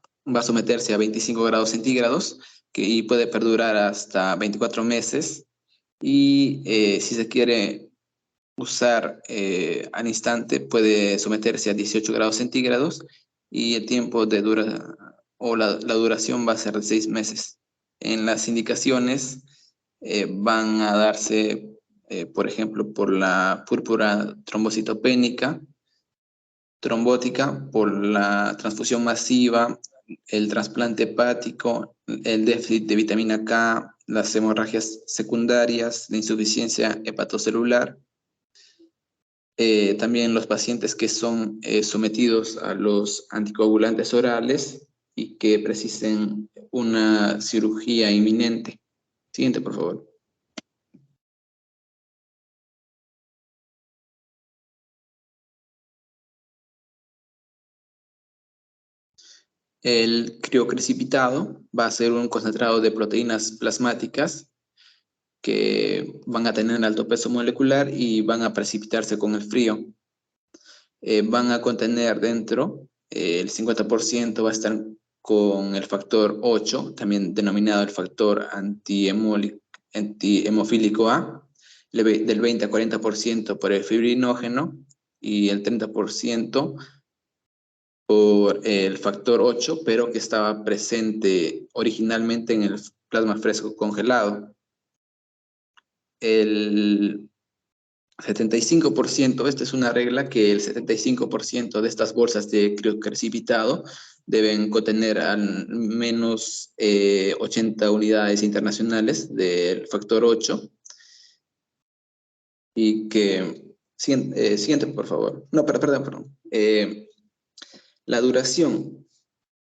someterse a 25 grados centígrados y puede perdurar hasta 24 meses. Y si se quiere usar al instante, puede someterse a 18 grados centígrados y el tiempo la duración va a ser de 6 meses. En las indicaciones van a darse, por ejemplo, por la púrpura trombocitopénica, trombótica, por la transfusión masiva, el trasplante hepático, el déficit de vitamina K, las hemorragias secundarias, la insuficiencia hepatocelular. También los pacientes que son sometidos a los anticoagulantes orales y que precisen una cirugía inminente. Siguiente, por favor. El criocrecipitado va a ser un concentrado de proteínas plasmáticas que van a tener alto peso molecular y van a precipitarse con el frío. Van a contener dentro, el 50% va a estar con el factor 8, también denominado el factor antihemofílico A, del 20 a 40% por el fibrinógeno y el 30% por el factor 8, pero que estaba presente originalmente en el plasma fresco congelado. El 75%, esta es una regla que el 75% de estas bolsas de criocrecipitado deben contener al menos 80 unidades internacionales del factor 8 y que, siguiente por favor, no, perdón. La duración,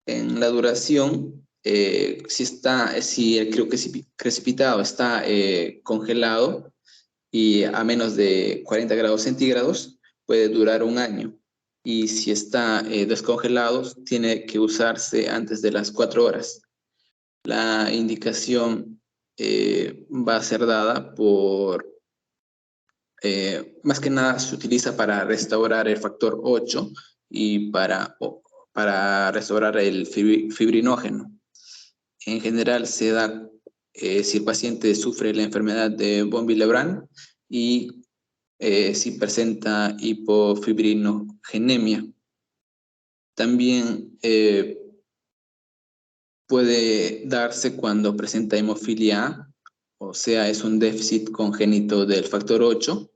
en la duración, si el criocrecipitado está congelado, y a menos de 40 grados centígrados puede durar un año. Y si está descongelado, tiene que usarse antes de las 4 horas. La indicación va a ser dada por, más que nada se utiliza para restaurar el factor 8 y para restaurar el fibrinógeno. En general se da si el paciente sufre la enfermedad de von Willebrand y si presenta hipofibrinogenia. También puede darse cuando presenta hemofilia A, o sea, es un déficit congénito del factor 8,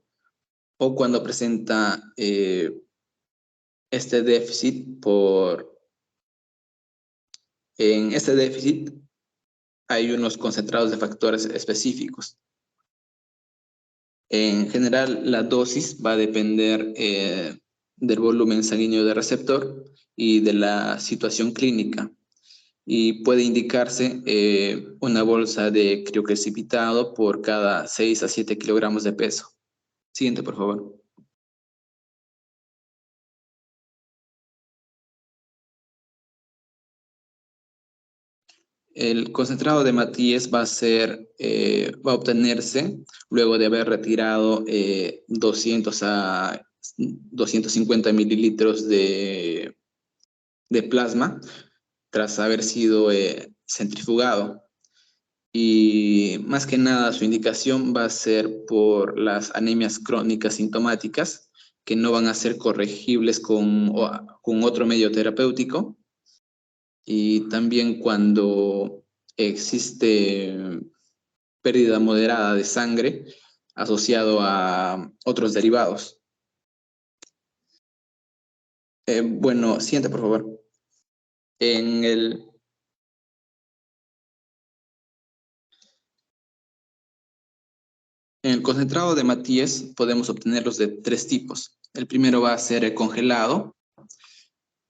o cuando presenta este déficit en este déficit hay unos concentrados de factores específicos. En general, la dosis va a depender del volumen sanguíneo del receptor y de la situación clínica. Y puede indicarse una bolsa de criocrecipitado por cada 6 a 7 kilogramos de peso. Siguiente, por favor. El concentrado de Matías va a obtenerse luego de haber retirado 200 a 250 mililitros de plasma tras haber sido centrifugado. Y más que nada su indicación va a ser por las anemias crónicas sintomáticas que no van a ser corregibles con otro medio terapéutico. Y también cuando existe pérdida moderada de sangre asociado a otros derivados. Bueno, siguiente, por favor. En el concentrado de Matías podemos obtenerlos de 3 tipos. El primero va a ser el congelado,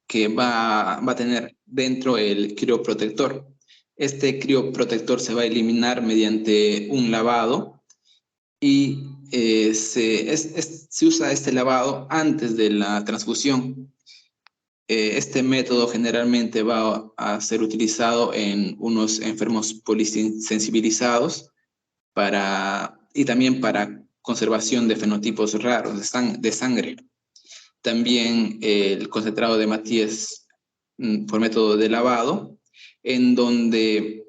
que va a tener dentro el crioprotector. Este crioprotector se va a eliminar mediante un lavado y se usa este lavado antes de la transfusión. Este método generalmente va a ser utilizado en unos enfermos polisensibilizados y también para conservación de fenotipos raros de sangre. También el concentrado de Matías por método de lavado, en donde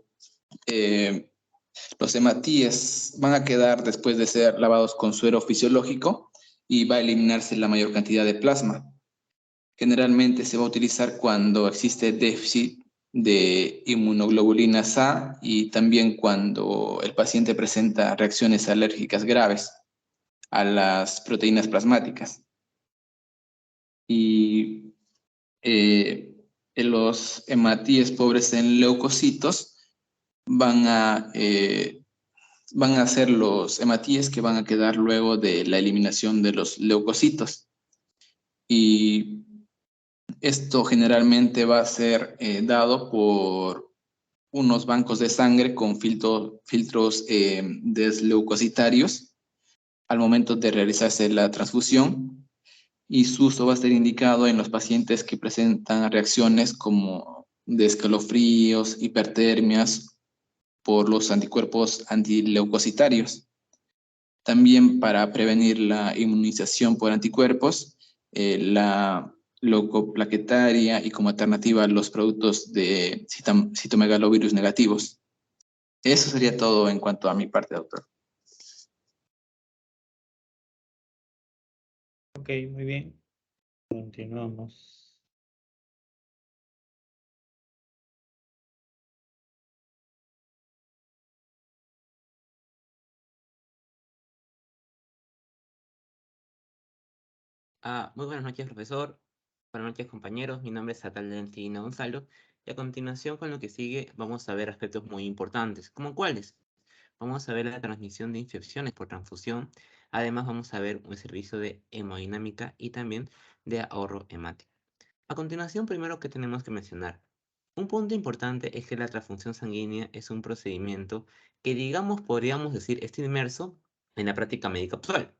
los hematíes van a quedar después de ser lavados con suero fisiológico y va a eliminarse la mayor cantidad de plasma. Generalmente se va a utilizar cuando existe déficit de inmunoglobulinas A y también cuando el paciente presenta reacciones alérgicas graves a las proteínas plasmáticas. Y los hematíes pobres en leucocitos van a ser los hematíes que van a quedar luego de la eliminación de los leucocitos. Y esto generalmente va a ser dado por unos bancos de sangre con filtros desleucocitarios al momento de realizarse la transfusión, y su uso va a ser indicado en los pacientes que presentan reacciones como de escalofríos, hipertermias por los anticuerpos antileucocitarios. También para prevenir la inmunización por anticuerpos, la leucoplaquetaria y como alternativa los productos de citomegalovirus negativos. Eso sería todo en cuanto a mi parte, doctor. Ok, muy bien. Continuamos. Muy buenas noches, profesor. Buenas noches, compañeros. Mi nombre es Atal Valentina Gonzalo. Y a continuación, con lo que sigue, vamos a ver aspectos muy importantes. ¿Cómo cuáles? Vamos a ver la transmisión de infecciones por transfusión. Además, vamos a ver un servicio de hemodinámica y también de ahorro hemático. A continuación, primero que tenemos que mencionar. Un punto importante es que la transfusión sanguínea es un procedimiento que, digamos, podríamos decir, está inmerso en la práctica médica actual,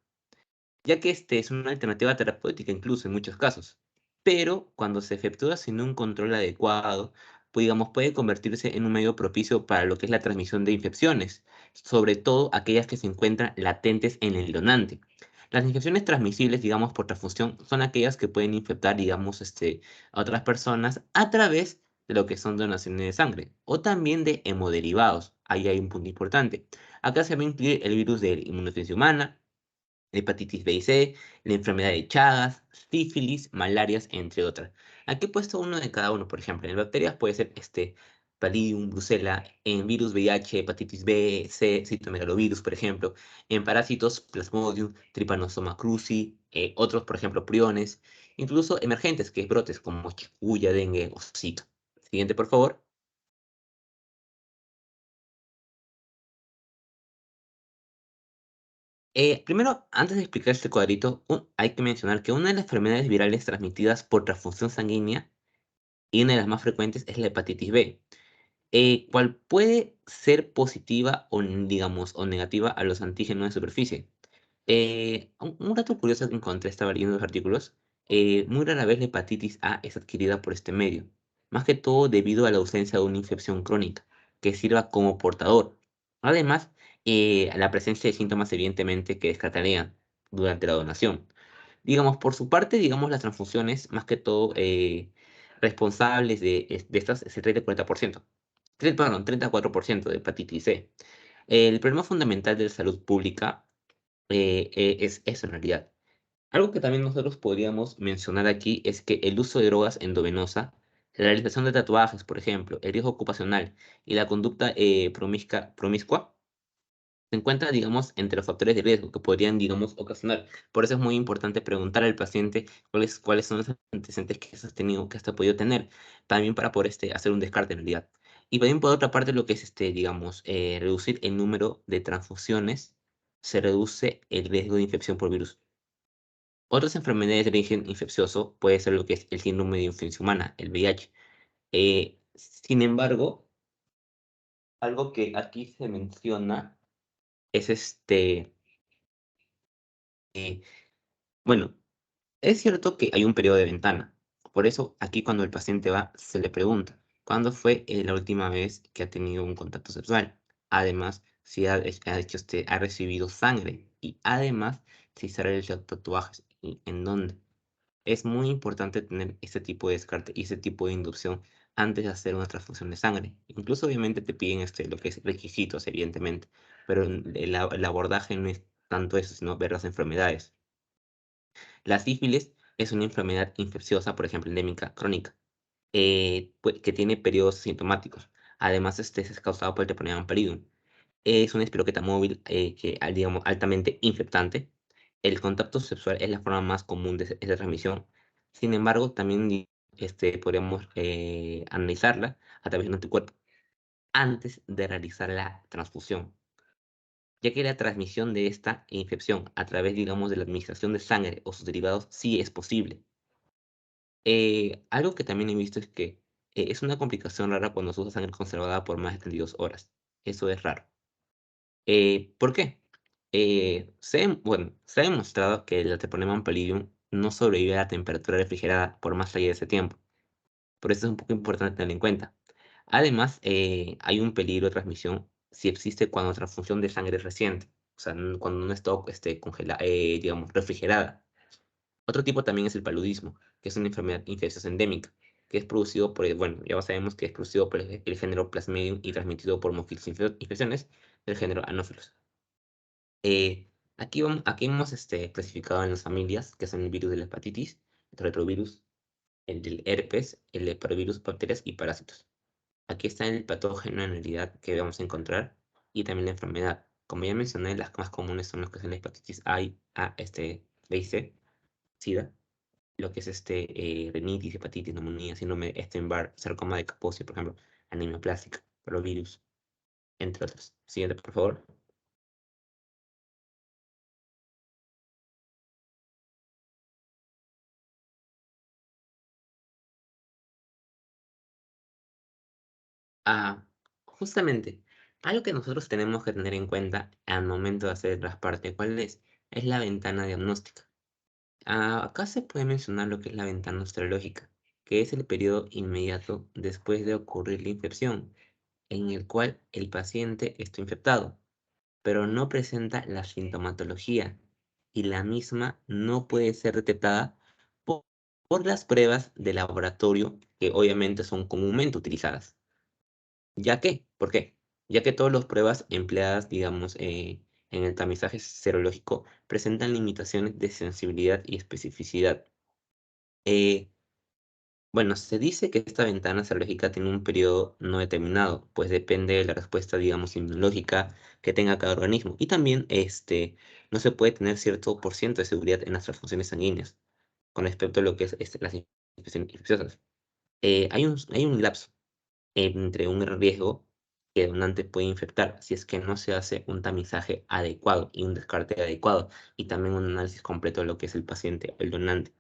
ya que este es una alternativa terapéutica incluso en muchos casos. Pero cuando se efectúa sin un control adecuado, pues digamos, puede convertirse en un medio propicio para lo que es la transmisión de infecciones, sobre todo aquellas que se encuentran latentes en el donante. Las infecciones transmisibles, digamos, por transfusión, son aquellas que pueden infectar, digamos, a otras personas a través de lo que son donaciones de sangre o también de hemoderivados. Ahí hay un punto importante. Acá se va a incluir el virus de inmunodeficiencia humana, hepatitis B y C, la enfermedad de Chagas, sífilis, malarias, entre otras. Aquí he puesto uno de cada uno, por ejemplo. En bacterias puede ser Palidium, Brucella, en virus VIH, hepatitis B, C, citomegalovirus, por ejemplo. En parásitos, Plasmodium, Trypanosoma cruzi, otros, por ejemplo, priones, incluso emergentes, que es brotes como chikungunya, dengue o Zika. Siguiente, por favor. Primero, antes de explicar este cuadrito, hay que mencionar que una de las enfermedades virales transmitidas por transfusión sanguínea y una de las más frecuentes es la hepatitis B, cual puede ser positiva o, digamos, o negativa a los antígenos de superficie. Un dato curioso que encontré, estaba leyendo los artículos, muy rara vez la hepatitis A es adquirida por este medio, más que todo debido a la ausencia de una infección crónica que sirva como portador. Además, la presencia de síntomas evidentemente que descartarían durante la donación. Digamos, por su parte, digamos, las transfusiones, más que todo responsables de estas, es el 30-40%. Perdón, 34% de hepatitis C. El problema fundamental de la salud pública es eso en realidad. Algo que también nosotros podríamos mencionar aquí es que el uso de drogas endovenosa, la realización de tatuajes, por ejemplo, el riesgo ocupacional y la conducta promiscua se encuentra, digamos, entre los factores de riesgo que podrían, digamos, ocasionar. Por eso es muy importante preguntar al paciente cuáles son los antecedentes que has tenido, que has podido tener, también para poder hacer un descarte en realidad. Y también por otra parte lo que es, digamos, reducir el número de transfusiones, se reduce el riesgo de infección por virus. Otras enfermedades de origen infeccioso puede ser lo que es el síndrome de infancia humana, el VIH. Sin embargo, algo que aquí se menciona es eh, bueno, es cierto que hay un periodo de ventana. Por eso, aquí cuando el paciente va, se le pregunta, ¿cuándo fue la última vez que ha tenido un contacto sexual? Además, si ha recibido sangre y además, si se ha realizado tatuajes y en dónde. Es muy importante tener este tipo de descarte y este tipo de inducción antes de hacer una transfusión de sangre. Incluso, obviamente, te piden lo que es requisitos, evidentemente, pero el abordaje no es tanto eso, sino ver las enfermedades. La sífilis es una enfermedad infecciosa, por ejemplo, endémica crónica, que tiene periodos sintomáticos. Además, este es causado por el Treponema pallidum. Es una espiroqueta móvil digamos, altamente infectante. El contacto sexual es la forma más común de esta transmisión. Sin embargo, también podríamos analizarla a través de un anticuerpo antes de realizar la transfusión, ya que la transmisión de esta infección a través, digamos, de la administración de sangre o sus derivados sí es posible. Algo que también he visto es que es una complicación rara cuando se usa sangre conservada por más de 32 horas. Eso es raro. ¿Por qué? Bueno, se ha demostrado que el Treponema pallidum no sobrevive a la temperatura refrigerada por más allá de ese tiempo. Por eso es un poco importante tenerlo en cuenta. Además, hay un peligro de transmisión si existe cuando la transfusión de sangre es reciente, o sea, cuando no está digamos, refrigerada. Otro tipo también es el paludismo, que es una enfermedad infecciosa endémica, que es producido por, bueno, ya sabemos que es producido por el género Plasmodium y transmitido por mosquitos infecciones del género Anopheles. Aquí hemos clasificado en las familias, que son el virus de la hepatitis, el retrovirus, el del herpes, el de parvovirus, bacterias y parásitos. Aquí está el patógeno en realidad que vamos a encontrar y también la enfermedad. Como ya mencioné, las más comunes son los que son la hepatitis A, B y C. SIDA, lo que es rinitis, hepatitis, neumonía, síndrome Epstein-Barr, sarcoma de Kaposi, por ejemplo, anemia plástica, parvovirus, entre otros. Siguiente, por favor. Ah, justamente, algo que nosotros tenemos que tener en cuenta al momento de hacer el trasplante, ¿cuál es? Es la ventana diagnóstica. Acá se puede mencionar lo que es la ventana osteológica, que es el periodo inmediato después de ocurrir la infección, en el cual el paciente está infectado, pero no presenta la sintomatología y la misma no puede ser detectada po- por las pruebas de laboratorio que obviamente son comúnmente utilizadas. ¿Por qué? Ya que todas las pruebas empleadas, digamos, en el tamizaje serológico presentan limitaciones de sensibilidad y especificidad. Eh, bueno, se dice que esta ventana serológica tiene un periodo no determinado, pues depende de la respuesta, digamos, inmunológica que tenga cada organismo. Y también, no se puede tener cierto por ciento de seguridad en las transfusiones sanguíneas con respecto a lo que es las infecciones infecciosas. Hay un lapso entre un riesgo que el donante puede infectar si es que no se hace un tamizaje adecuado y un descarte adecuado, y también un análisis completo de lo que es el paciente, el donante,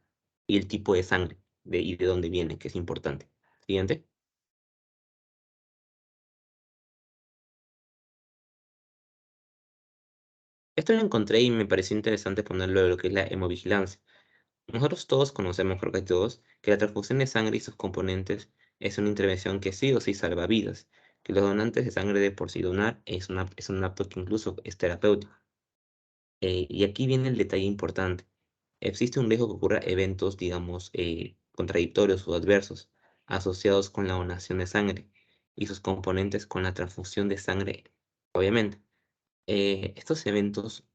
y el tipo de sangre y de dónde viene, que es importante. Siguiente. Esto lo encontré y me pareció interesante ponerlo de lo que es la hemovigilancia. Nosotros todos conocemos, creo que todos, que la transfusión de sangre y sus componentes es una intervención que sí o sí salva vidas, que los donantes de sangre de por sí donar es un acto que incluso es terapéutico. Y aquí viene el detalle importante. Existe un riesgo que ocurra eventos, digamos, contradictorios o adversos asociados con la donación de sangre y sus componentes con la transfusión de sangre, obviamente. Estos eventos,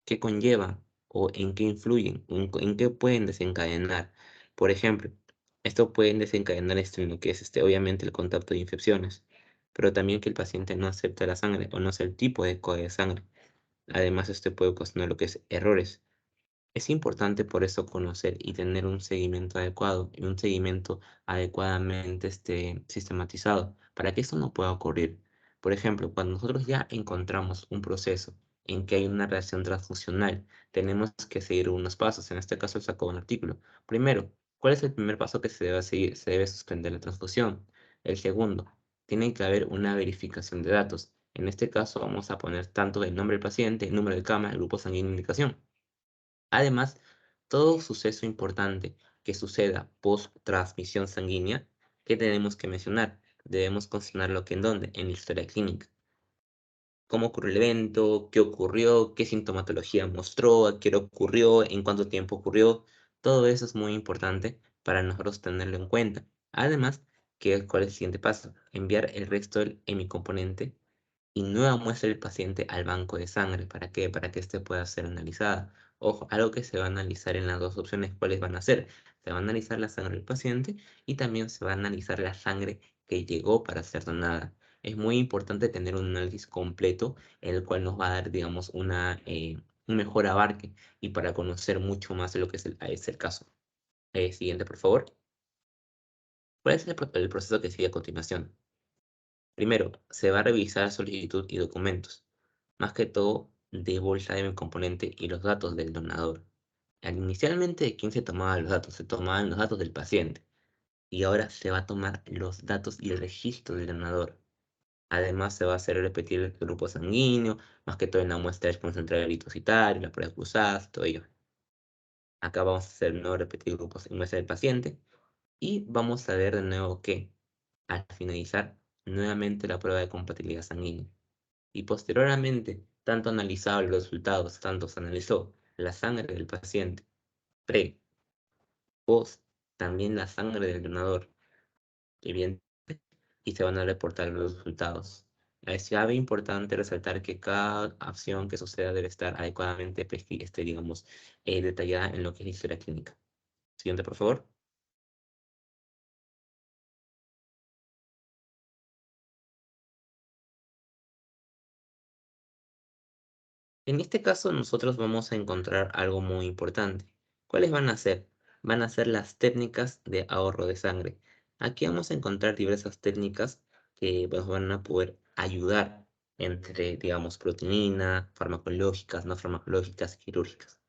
¿qué conllevan o en qué influyen? ¿En qué pueden desencadenar? Por ejemplo, esto pueden desencadenar esto en lo que es obviamente el contacto de infecciones, pero también que el paciente no acepte la sangre o no sea el tipo de sangre. Además, esto puede ocasionar lo que es errores. Es importante por eso conocer y tener un seguimiento adecuado y un seguimiento adecuadamente sistematizado para que esto no pueda ocurrir. Por ejemplo, cuando nosotros ya encontramos un proceso en que hay una reacción transfusional, tenemos que seguir unos pasos. En este caso, sacó un artículo. Primero, ¿cuál es el primer paso que se debe seguir? Se debe suspender la transfusión. El segundo, tiene que haber una verificación de datos. En este caso, vamos a poner tanto el nombre del paciente, el número de cama, el grupo sanguíneo, indicación. Además, todo suceso importante que suceda post transmisión sanguínea, ¿qué tenemos que mencionar? Debemos consignarlo que en dónde, en la historia clínica. ¿Cómo ocurrió el evento? ¿Qué ocurrió? ¿Qué sintomatología mostró? ¿A qué hora ocurrió? ¿En cuánto tiempo ocurrió? Todo eso es muy importante para nosotros tenerlo en cuenta. Además, ¿cuál es el siguiente paso? Enviar el resto del hemicomponente y nueva muestra del paciente al banco de sangre. ¿Para qué? Para que éste pueda ser analizada. Ojo, algo que se va a analizar en las dos opciones, ¿cuáles van a ser? Se va a analizar la sangre del paciente y también se va a analizar la sangre que llegó para ser donada. Es muy importante tener un análisis completo, el cual nos va a dar, digamos, un mejor abarque y para conocer mucho más de lo que es el caso. Siguiente, por favor. ¿Cuál es el proceso que sigue a continuación? Primero, se va a revisar solicitud y documentos, más que todo de bolsa de mi componente y los datos del donador. Inicialmente, ¿de quién se tomaban los datos? Se tomaban los datos del paciente y ahora se va a tomar los datos y el registro del donador. Además, se va a hacer repetir el grupo sanguíneo, más que todo en la muestra de concentrado eritrocitario, la prueba cruzada, todo ello. Acá vamos a hacer no repetir grupos en muestra del paciente y vamos a ver de nuevo que al finalizar nuevamente la prueba de compatibilidad sanguínea. Y posteriormente, tanto analizado los resultados, tanto se analizó la sangre del paciente pre, post, también la sangre del donador, evidente, y se van a reportar los resultados. Es clave importante resaltar que cada acción que suceda debe estar adecuadamente, digamos, detallada en lo que es la historia clínica. Siguiente, por favor. En este caso, nosotros vamos a encontrar algo muy importante. ¿Cuáles van a ser? Van a ser las técnicas de ahorro de sangre. Aquí vamos a encontrar diversas técnicas que nos van a poder ayudar entre, digamos, proteína, farmacológicas, no farmacológicas, quirúrgicas.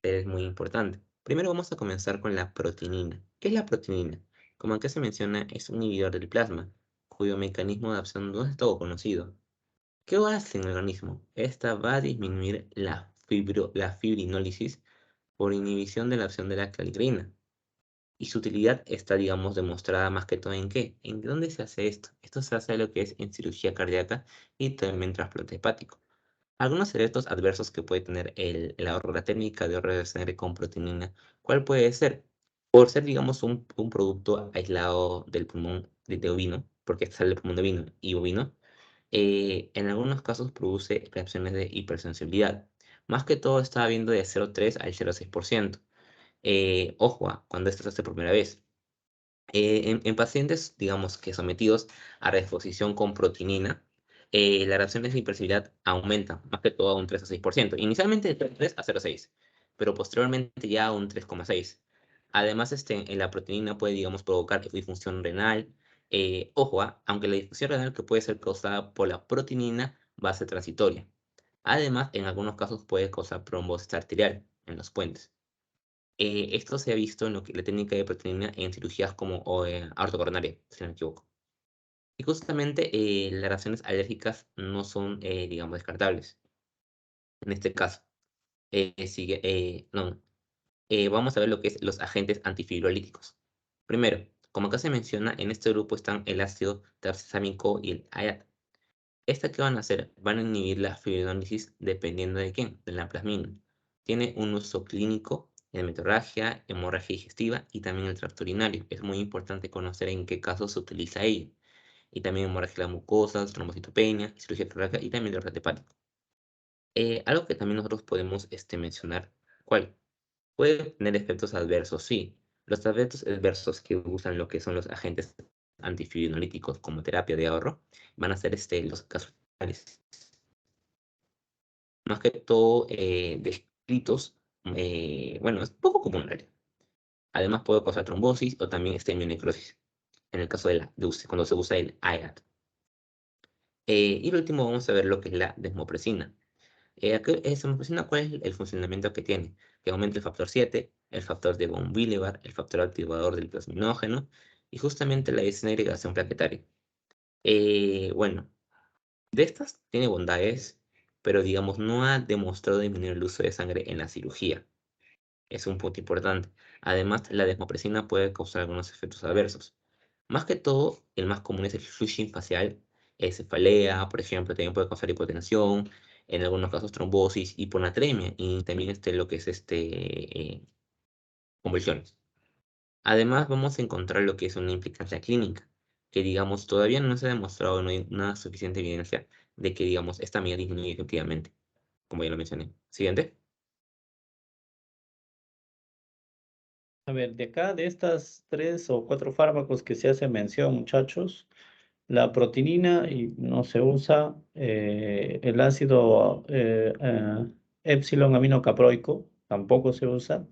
Es muy importante. Primero vamos a comenzar con la proteinina. ¿Qué es la proteinina? Como acá se menciona, es un inhibidor del plasma, cuyo mecanismo de acción no es todo conocido. ¿Qué hace en el organismo? Esta va a disminuir la fibrinólisis por inhibición de la acción de la kallikreina. Y su utilidad está, digamos, demostrada más que todo en qué. ¿En dónde se hace esto? Esto se hace lo que es en cirugía cardíaca y también trasplante hepático. Algunos efectos adversos que puede tener el ahorro, la técnica de ahorro de sangre con proteína, ¿cuál puede ser? Por ser, digamos, un producto aislado del pulmón de ovino, porque sale del pulmón de ovino y bovino, en algunos casos produce reacciones de hipersensibilidad. Más que todo está habiendo de 0,3 al 0,6%. Ojo, cuando esto se hace por primera vez. En pacientes, digamos que sometidos a reexposición con proteína, la reacción de hipersensibilidad aumenta, más que todo a un 3 a 6%. Inicialmente de 3 a 0,6, pero posteriormente ya a un 3,6. Además, en la proteína puede, digamos, provocar disfunción renal. Ojo, aunque la disfunción renal que puede ser causada por la proteína va a ser transitoria. Además, en algunos casos puede causar trombosis arterial en los puentes. Esto se ha visto en lo que la técnica de proteína en cirugías como aorta coronaria, si no me equivoco. Y justamente las reacciones alérgicas no son, digamos, descartables. En este caso, no, vamos a ver lo que es los agentes antifibrolíticos. Primero, como acá se menciona, en este grupo están el ácido tranexámico y el AIAT. ¿Qué van a hacer? Van a inhibir la fibrinólisis dependiendo de quién, de la plasmina. Tiene un uso clínico en metorragia, hemorragia digestiva y también el tracto urinario. Es muy importante conocer en qué casos se utiliza ello. Y también hemorragia de las mucosas, trombocitopenia, cirugía cardíaca y también trasplante hepático. Algo que también nosotros podemos mencionar, ¿cuál? Puede tener efectos adversos, sí. Los efectos adversos que usan lo que son los agentes antifibrinolíticos como terapia de ahorro van a ser los casos fatales. Más que todo descritos, bueno, es poco común en realidad. Además puede causar trombosis o también mionecrosis, en el caso cuando se usa el IAT. Y por último vamos a ver lo que es la desmopresina. Desmopresina, ¿cuál es el funcionamiento que tiene? Que aumenta el factor 7, el factor de von Willebrand, el factor activador del plasminógeno y justamente la desagregación plaquetaria. Bueno, de estas tiene bondades, pero digamos no ha demostrado disminuir el uso de sangre en la cirugía. Es un punto importante. Además, la desmopresina puede causar algunos efectos adversos. Más que todo, el más común es el flushing facial, cefalea, por ejemplo, también puede causar hipotensión, en algunos casos trombosis, hiponatremia y también lo que es convulsiones. Además, vamos a encontrar lo que es una implicancia clínica, que digamos todavía no se ha demostrado, no hay una suficiente evidencia de que digamos esta medida disminuye efectivamente, como ya lo mencioné. Siguiente. A ver, de acá, de estas 3 o 4 fármacos que se hace mención, muchachos, la proteinina y no se usa, el ácido epsilon aminocaproico tampoco se usa,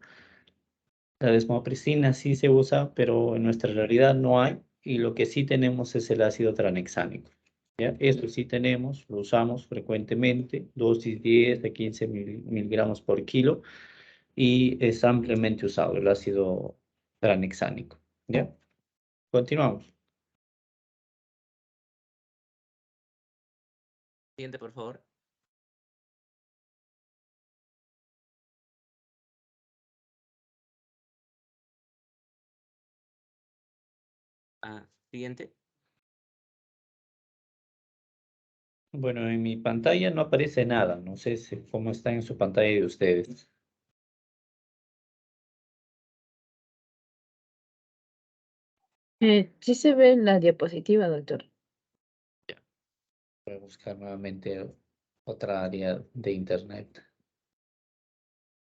la desmopresina sí se usa, pero en nuestra realidad no hay, y lo que sí tenemos es el ácido tranexámico. ¿Ya? Esto sí tenemos, lo usamos frecuentemente, dosis 10 a 15 miligramos por kilo, y es ampliamente usado el ácido tranexámico. ¿Ya? Continuamos. Siguiente, por favor. Siguiente. Bueno, en mi pantalla no aparece nada, no sé cómo está en su pantalla de ustedes. Sí se ve en la diapositiva, doctor. Voy a buscar nuevamente otra área de internet.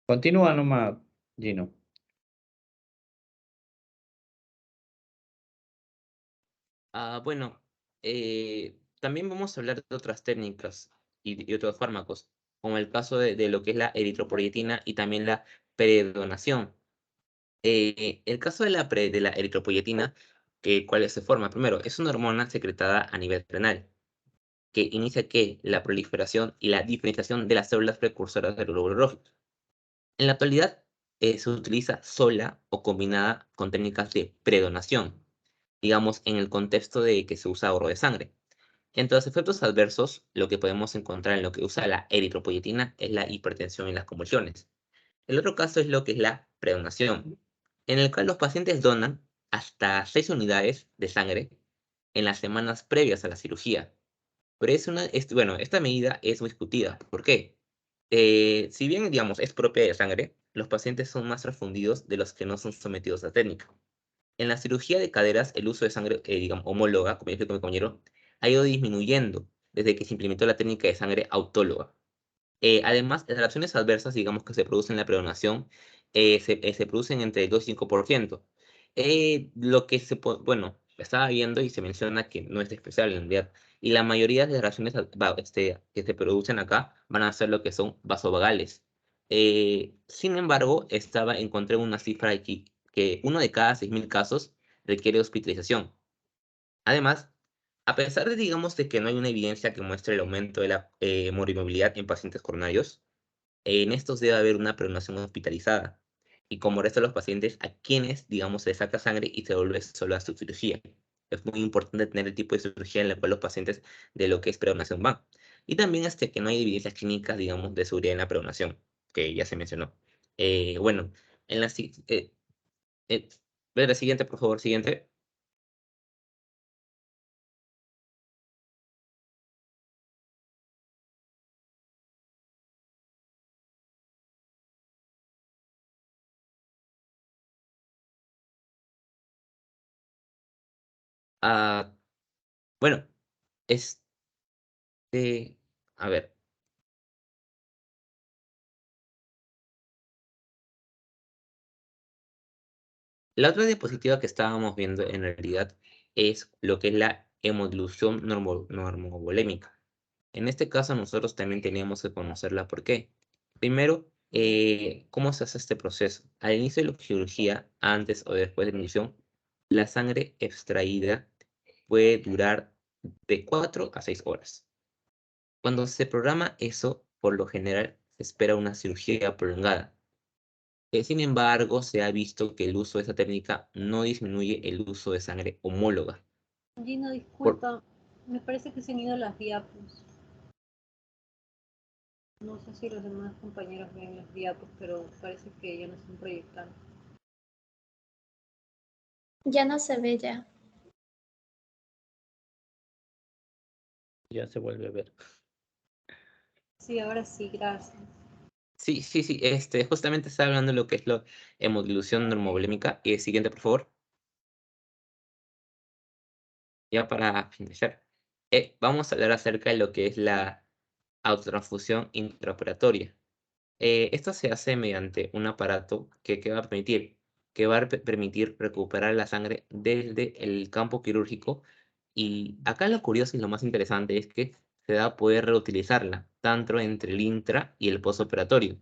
Continúa nomás, Gino. Bueno, también vamos a hablar de otras técnicas y otros fármacos, como el caso de lo que es la eritropoyetina y también la predonación. El caso de la eritropoyetina, ¿cuál se forma? Primero, es una hormona secretada a nivel renal, que inicia la proliferación y la diferenciación de las células precursoras del glóbulo rojo. En la actualidad, se utiliza sola o combinada con técnicas de predonación, digamos, en el contexto de que se usa ahorro de sangre. Entre los efectos adversos, lo que podemos encontrar en lo que usa la eritropoyetina es la hipertensión y las convulsiones. El otro caso es lo que es la predonación, en el cual los pacientes donan hasta 6 unidades de sangre en las semanas previas a la cirugía. Pero bueno, esta medida es muy discutida. ¿Por qué? Si bien, digamos, es propia de sangre, los pacientes son más transfundidos de los que no son sometidos a técnica. En la cirugía de caderas, el uso de sangre, digamos, homóloga, como dijo mi compañero, ha ido disminuyendo desde que se implementó la técnica de sangre autóloga. Además, las reacciones adversas, digamos, que se producen en la predonación, se producen entre el 2 y 5%. Bueno, estaba viendo y se menciona que no es especial en realidad. Y la mayoría de las reacciones que se producen acá van a ser lo que son vasovagales. Sin embargo, encontré una cifra aquí que 1 de cada 6.000 casos requiere hospitalización. Además, a pesar de, digamos, de que no hay una evidencia que muestre el aumento de la morbilidad en pacientes coronarios, en estos debe haber una predonación hospitalizada. Y como resta de los pacientes, a quienes, digamos, se saca sangre y se vuelve solo a su cirugía. Es muy importante tener el tipo de cirugía en la cual los pacientes de lo que es predonación van. Y también que no hay evidencias clínicas, digamos, de seguridad en la predonación, que ya se mencionó. Bueno, en la, si- ve la siguiente, por favor, siguiente. Ah, bueno, este, a ver. La otra diapositiva que estábamos viendo en realidad es lo que es la hemodilución normovolémica. En este caso nosotros también teníamos que conocerla. ¿Por qué? Primero, ¿cómo se hace este proceso? Al inicio de la cirugía, antes o después de la inyección, la sangre extraída puede durar de 4 a 6 horas. Cuando se programa eso, por lo general se espera una cirugía prolongada. Sin embargo, se ha visto que el uso de esta técnica no disminuye el uso de sangre homóloga. Gino, Por- disculpa, me parece que se han ido las diapos. No sé si los demás compañeros ven las diapos, pero parece que ya no están proyectando. Ya no se ve ya. Ya se vuelve a ver. Sí, ahora sí, gracias. Sí, justamente estaba hablando de lo que es la hemodilución normovolémica. Y el siguiente, por favor. Ya para finalizar. Vamos a hablar acerca de lo que es la autotransfusión intraoperatoria. Esto se hace mediante un aparato que va a permitir, permitir recuperar la sangre desde el campo quirúrgico. Y acá lo curioso y lo más interesante es que se va a poder reutilizarla, tanto entre el intra y el postoperatorio.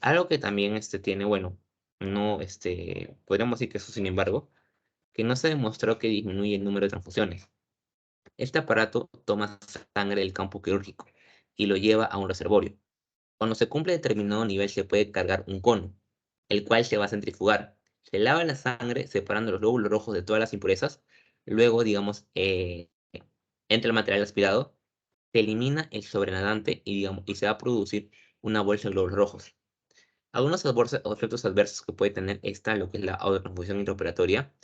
Algo que también tiene, bueno, no, podríamos decir que eso, sin embargo, que no se demostró que disminuye el número de transfusiones. Este aparato toma sangre del campo quirúrgico y lo lleva a un reservorio. Cuando se cumple determinado nivel se puede cargar un cono, el cual se va a centrifugar. Se lava la sangre separando los glóbulos rojos de todas las impurezas. Luego, digamos, entra el material aspirado, se elimina el sobrenadante y se va a producir una bolsa de glóbulos rojos. Algunos efectos adversos que puede tener lo que es la autotransfusión intraoperatoria,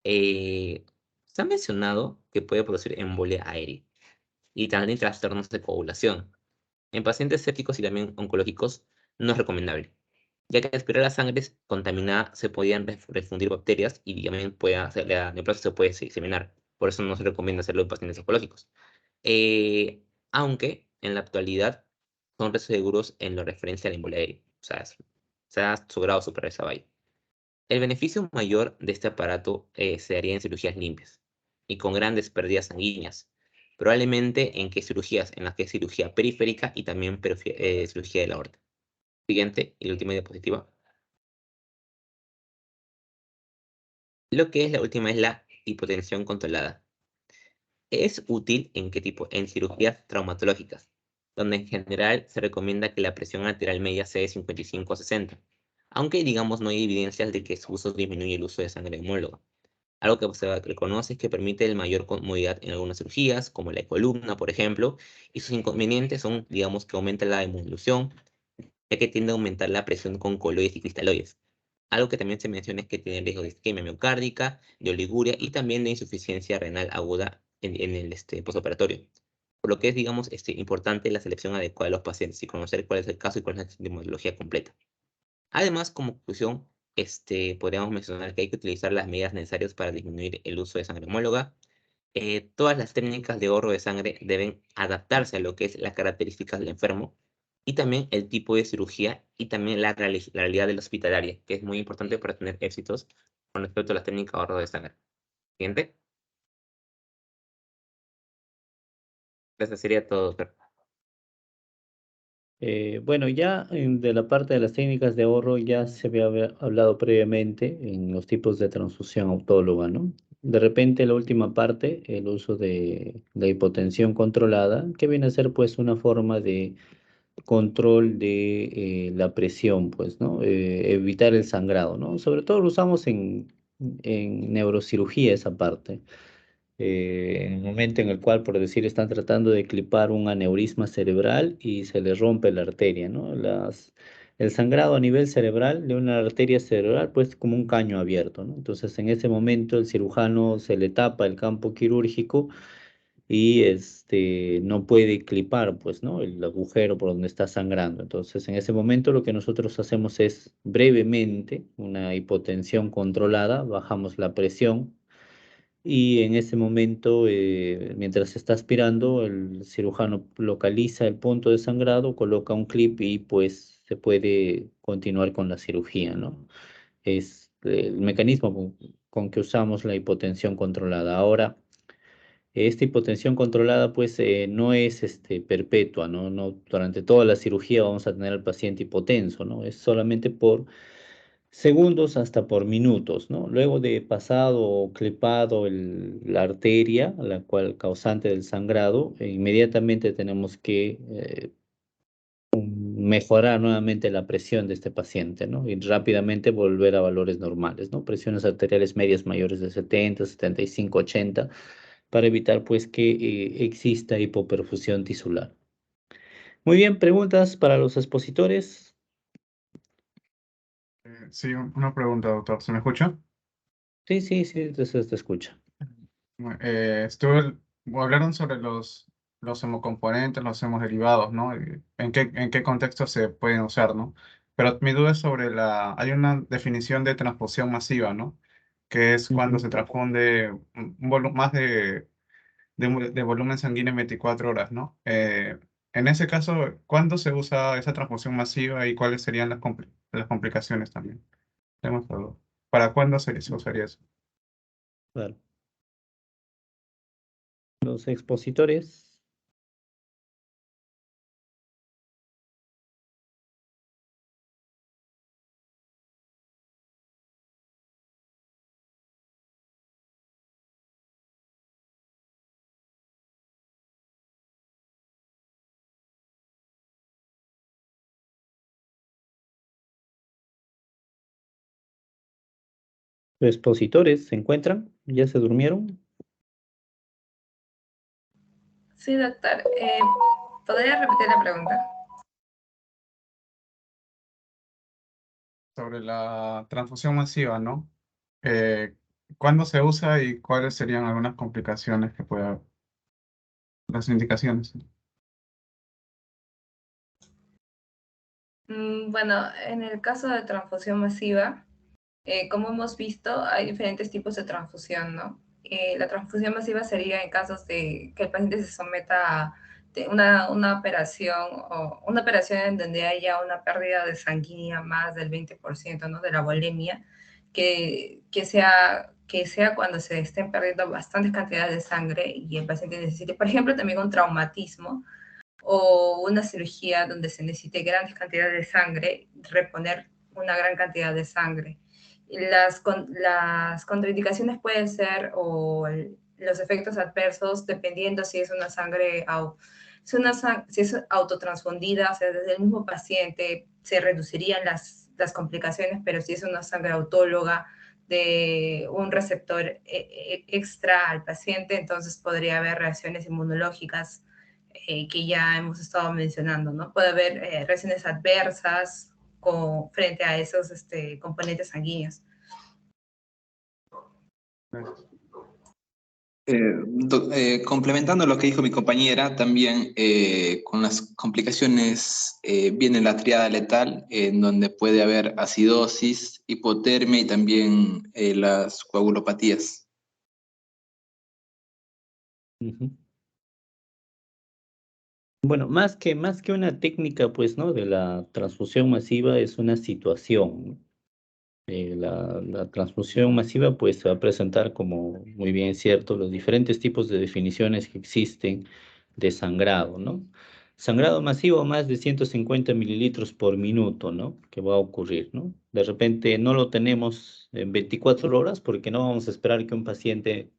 se ha mencionado que puede producir embolia aérea y también trastornos de coagulación. En pacientes sépticos y también oncológicos no es recomendable, ya que al aspirar la sangre contaminada se podían refundir bacterias y también la neoplasma se puede diseminar. Por eso no se recomienda hacerlo en pacientes oncológicos. Aunque en la actualidad son seguros en lo referente a la embolia aérea. O sea, se ha logrado superar esa valla. El beneficio mayor de este aparato se daría en cirugías limpias y con grandes pérdidas sanguíneas. Probablemente en las que es cirugía periférica y también cirugía de la aorta. Siguiente y la última diapositiva. Lo que es la última es la hipotensión controlada. ¿Es útil en qué tipo? En cirugías traumatológicas, donde en general se recomienda que la presión arterial media sea de 55 a 60, aunque digamos no hay evidencias de que su uso disminuye el uso de sangre homóloga. Algo que se reconoce es que permite el mayor comodidad en algunas cirugías, como la columna, por ejemplo, y sus inconvenientes son, digamos, que aumenta la hemodilución, ya que tiende a aumentar la presión con coloides y cristaloides. Algo que también se menciona es que tiene riesgo de isquemia miocárdica, de oliguria y también de insuficiencia renal aguda en el postoperatorio. Por lo que es, digamos, importante la selección adecuada de los pacientes y conocer cuál es el caso y cuál es la epidemiología completa. Además, como conclusión, podríamos mencionar que hay que utilizar las medidas necesarias para disminuir el uso de sangre homóloga. Todas las técnicas de ahorro de sangre deben adaptarse a lo que es las características del enfermo y también el tipo de cirugía y también la realidad del hospitalaria, que es muy importante para tener éxitos con respecto a las técnicas de ahorro de sangre. Siguiente. Eso sería todo, doctor. Bueno, ya de la parte de las técnicas de ahorro ya se había hablado previamente en los tipos de transfusión autóloga, ¿no? De repente la última parte, el uso de la hipotensión controlada, que viene a ser pues una forma de control de la presión, pues, ¿no? Evitar el sangrado, ¿no? Sobre todo lo usamos en neurocirugía esa parte. En el momento en el cual, por decir, están tratando de clipar un aneurisma cerebral y se les rompe la arteria, ¿no? El sangrado a nivel cerebral de una arteria cerebral, pues como un caño abierto, ¿no? Entonces, en ese momento el cirujano se le tapa el campo quirúrgico y no puede clipar, pues, ¿no? El agujero por donde está sangrando. Entonces, en ese momento lo que nosotros hacemos es brevemente una hipotensión controlada, bajamos la presión y en ese momento, mientras se está aspirando, el cirujano localiza el punto de sangrado, coloca un clip y pues se puede continuar con la cirugía, ¿no? Es el mecanismo con que usamos la hipotensión controlada. Ahora, esta hipotensión controlada pues no es perpetua, ¿no? No, durante toda la cirugía vamos a tener al paciente hipotenso, ¿no? Es solamente por segundos hasta por minutos, ¿no? Luego de pasado o clipado la arteria, la cual causante del sangrado, inmediatamente tenemos que mejorar nuevamente la presión de este paciente, ¿no? Y rápidamente volver a valores normales, ¿no? Presiones arteriales medias mayores de 70, 75, 80, para evitar pues que exista hipoperfusión tisular. Muy bien, preguntas para los expositores. Sí, una pregunta, doctor. ¿Se me escucha? Sí, sí, sí, te escucha. Hablaron sobre los hemocomponentes, los hemoderivados, ¿no? Y ¿en qué contexto se pueden usar, ¿no? Pero mi duda es sobre hay una definición de transfusión masiva, ¿no? Que es cuando se transfunde más de volumen sanguíneo en 24 horas, ¿no? En ese caso, ¿cuándo se usa esa transfusión masiva y cuáles serían las complicaciones también? Tengo esta duda. ¿Para cuándo se usaría eso? Claro. Los expositores. Los expositores se encuentran, ya se durmieron. Sí, doctor. ¿Podría repetir la pregunta? Sobre la transfusión masiva, ¿no? Eh, ¿Cuándo se usa y cuáles serían algunas complicaciones que pueda haber? Las indicaciones. Bueno, en el caso de transfusión masiva, como hemos visto, hay diferentes tipos de transfusión, ¿no? La transfusión masiva sería en casos de que el paciente se someta a una operación o una operación en donde haya una pérdida de sanguínea más del 20%, ¿no? De la volemia, que sea cuando se estén perdiendo bastantes cantidades de sangre y el paciente necesite, por ejemplo, también un traumatismo o una cirugía donde se necesite grandes cantidades de sangre, reponer una gran cantidad de sangre. Las contraindicaciones pueden ser, o los efectos adversos, dependiendo si es una sangre, si es autotransfundida, o sea, desde el mismo paciente se reducirían las complicaciones, pero si es una sangre autóloga de un receptor extra al paciente, entonces podría haber reacciones inmunológicas que ya hemos estado mencionando, ¿no? Puede haber reacciones adversas frente a esos componentes sanguíneos. Complementando lo que dijo mi compañera, también con las complicaciones viene la triada letal, en donde puede haber acidosis, hipotermia y también las coagulopatías. Ujú. Bueno, más que una técnica, pues, ¿no? De la transfusión masiva es una situación, ¿no? La transfusión masiva, pues, se va a presentar, como muy bien es cierto, los diferentes tipos de definiciones que existen de sangrado, ¿no? Sangrado masivo, más de 150 mililitros por minuto, ¿no? Que va a ocurrir, ¿no? De repente no lo tenemos en 24 horas porque no vamos a esperar que un paciente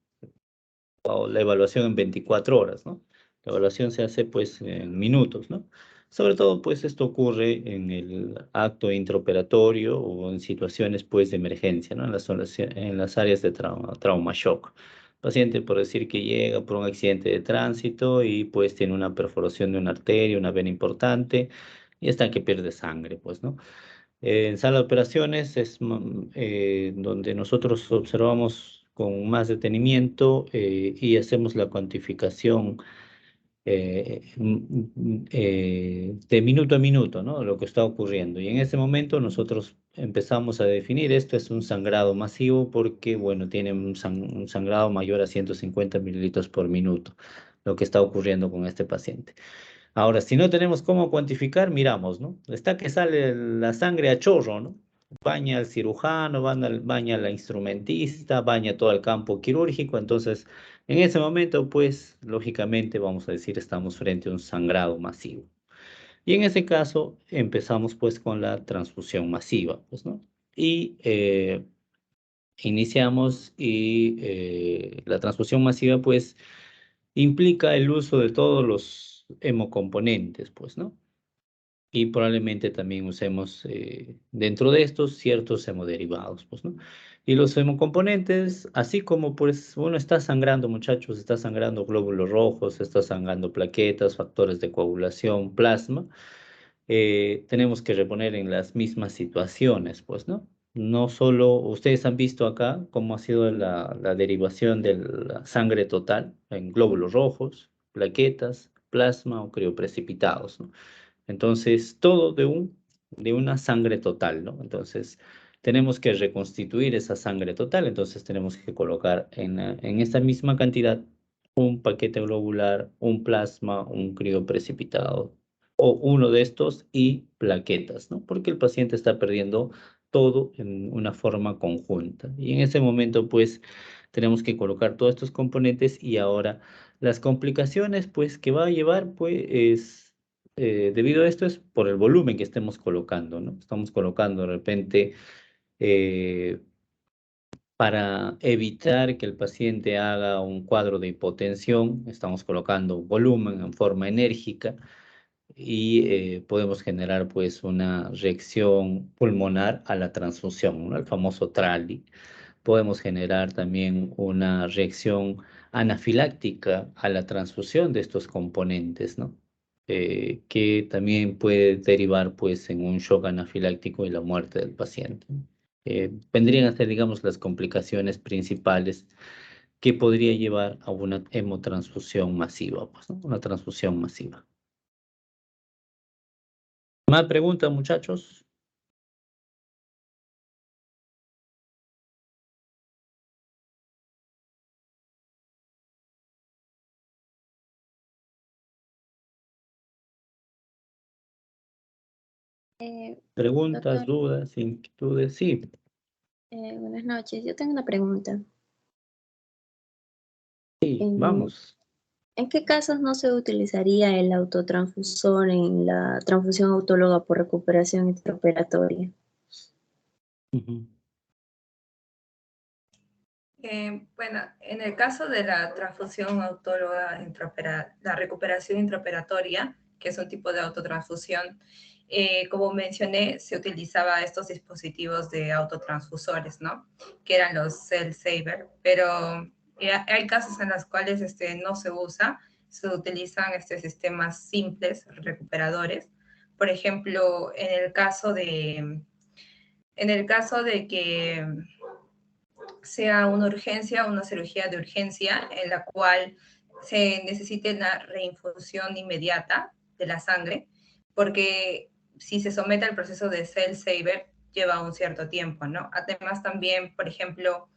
o la evaluación en 24 horas, ¿no? La evaluación se hace pues en minutos, ¿no? Sobre todo pues esto ocurre en el acto intraoperatorio o en situaciones pues de emergencia, ¿no? En las áreas de trauma shock. Paciente, por decir que llega por un accidente de tránsito y pues tiene una perforación de una arteria, una vena importante y está que pierde sangre, pues, ¿no? En sala de operaciones es donde nosotros observamos con más detenimiento y hacemos la cuantificación de minuto a minuto, ¿no? Lo que está ocurriendo. Y en ese momento nosotros empezamos a definir esto es un sangrado masivo porque, bueno, tiene un sangrado mayor a 150 mililitros por minuto, lo que está ocurriendo con este paciente. Ahora, si no tenemos cómo cuantificar, miramos, ¿no? Está que sale la sangre a chorro, ¿no? Baña al cirujano, baña al instrumentista, baña todo el campo quirúrgico. Entonces, en ese momento, pues, lógicamente, vamos a decir, estamos frente a un sangrado masivo. Y en ese caso, empezamos, pues, con la transfusión masiva, pues, ¿no? Y iniciamos y la transfusión masiva, pues, implica el uso de todos los hemocomponentes, pues, ¿no? Y probablemente también usemos dentro de estos ciertos hemoderivados, pues, ¿no? Y los hemocomponentes, así como pues uno está sangrando, muchachos, está sangrando glóbulos rojos, está sangrando plaquetas, factores de coagulación, plasma, tenemos que reponer en las mismas situaciones, pues, ¿no? No solo, ustedes han visto acá cómo ha sido la derivación de la sangre total en glóbulos rojos, plaquetas, plasma o crioprecipitados, ¿no? Entonces, todo de una sangre total, ¿no? Entonces, tenemos que reconstituir esa sangre total, entonces tenemos que colocar en esta misma cantidad un paquete globular, un plasma, un crioprecipitado o uno de estos y plaquetas, ¿no? Porque el paciente está perdiendo todo en una forma conjunta. Y en ese momento, pues, tenemos que colocar todos estos componentes y ahora las complicaciones, pues, que va a llevar, pues, debido a esto es por el volumen que estemos colocando, ¿no? Estamos colocando de repente para evitar que el paciente haga un cuadro de hipotensión, estamos colocando volumen en forma enérgica y podemos generar pues una reacción pulmonar a la transfusión, ¿no? El famoso TRALI. Podemos generar también una reacción anafiláctica a la transfusión de estos componentes, ¿no? Que también puede derivar pues en un shock anafiláctico y la muerte del paciente. Vendrían a ser, digamos, las complicaciones principales que podría llevar a una hemotransfusión masiva, pues, ¿no? Una transfusión masiva. ¿Más preguntas, muchachos? Preguntas, Doctor, dudas, inquietudes, sí. buenas noches. Yo tengo una pregunta. Sí, En, vamos. ¿En qué casos no se utilizaría el autotransfusor en la transfusión autóloga por recuperación intraoperatoria? Ujú. Bueno, en el caso de la transfusión autóloga la recuperación intraoperatoria, que es un tipo de autotransfusión, como mencioné, se utilizaba estos dispositivos de autotransfusores, ¿no? Que eran los Cell Saver, pero hay casos en los cuales no se usa, se utilizan sistemas simples, recuperadores. Por ejemplo, en el caso de que sea una urgencia, una cirugía de urgencia en la cual se necesite una reinfusión inmediata de la sangre, porque si se somete al proceso de cell saver lleva un cierto tiempo, ¿no? Además también, por ejemplo,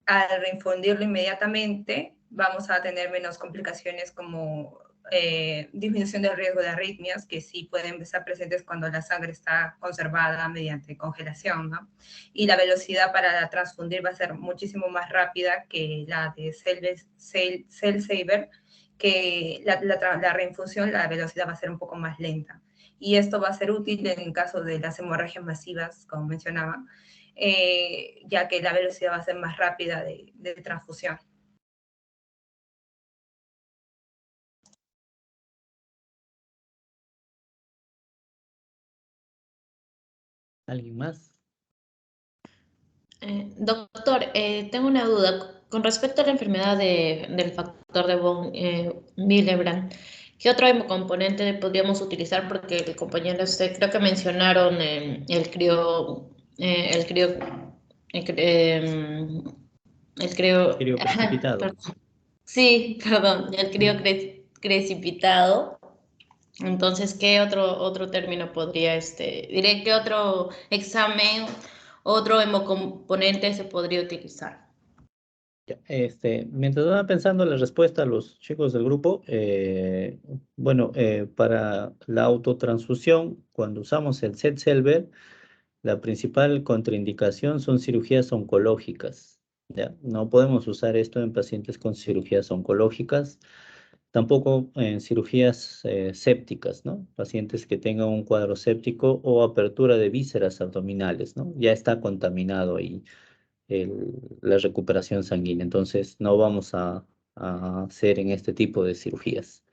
al reinfundirlo inmediatamente, vamos a tener menos complicaciones como disminución del riesgo de arritmias, que sí pueden estar presentes cuando la sangre está conservada mediante congelación, ¿no? Y la velocidad para transfundir va a ser muchísimo más rápida que la de cell saver, que la reinfusión, la velocidad va a ser un poco más lenta. Y esto va a ser útil en caso de las hemorragias masivas, como mencionaba, ya que la velocidad va a ser más rápida de transfusión. ¿Alguien más? Doctor, tengo una duda. Con respecto a la enfermedad del factor de von Willebrand, ¿qué otro componente podríamos utilizar? Porque el compañero creo que mencionaron el crio, el crio, el, cri- el crio, Creo precipitado. perdón. Sí, perdón, el crio precipitado. Entonces, ¿qué otro término podría, diré, qué otro examen, otro hemocomponente se podría utilizar? Ya, mientras van pensando la respuesta a los chicos del grupo, bueno, para la autotransfusión, cuando usamos el Setzelber, la principal contraindicación son cirugías oncológicas. ¿Ya? No podemos usar esto en pacientes con cirugías oncológicas, tampoco en cirugías sépticas, ¿no? Pacientes que tengan un cuadro séptico o apertura de vísceras abdominales, ¿no? Ya está contaminado ahí la recuperación sanguínea. Entonces, no vamos a hacer en este tipo de cirugías.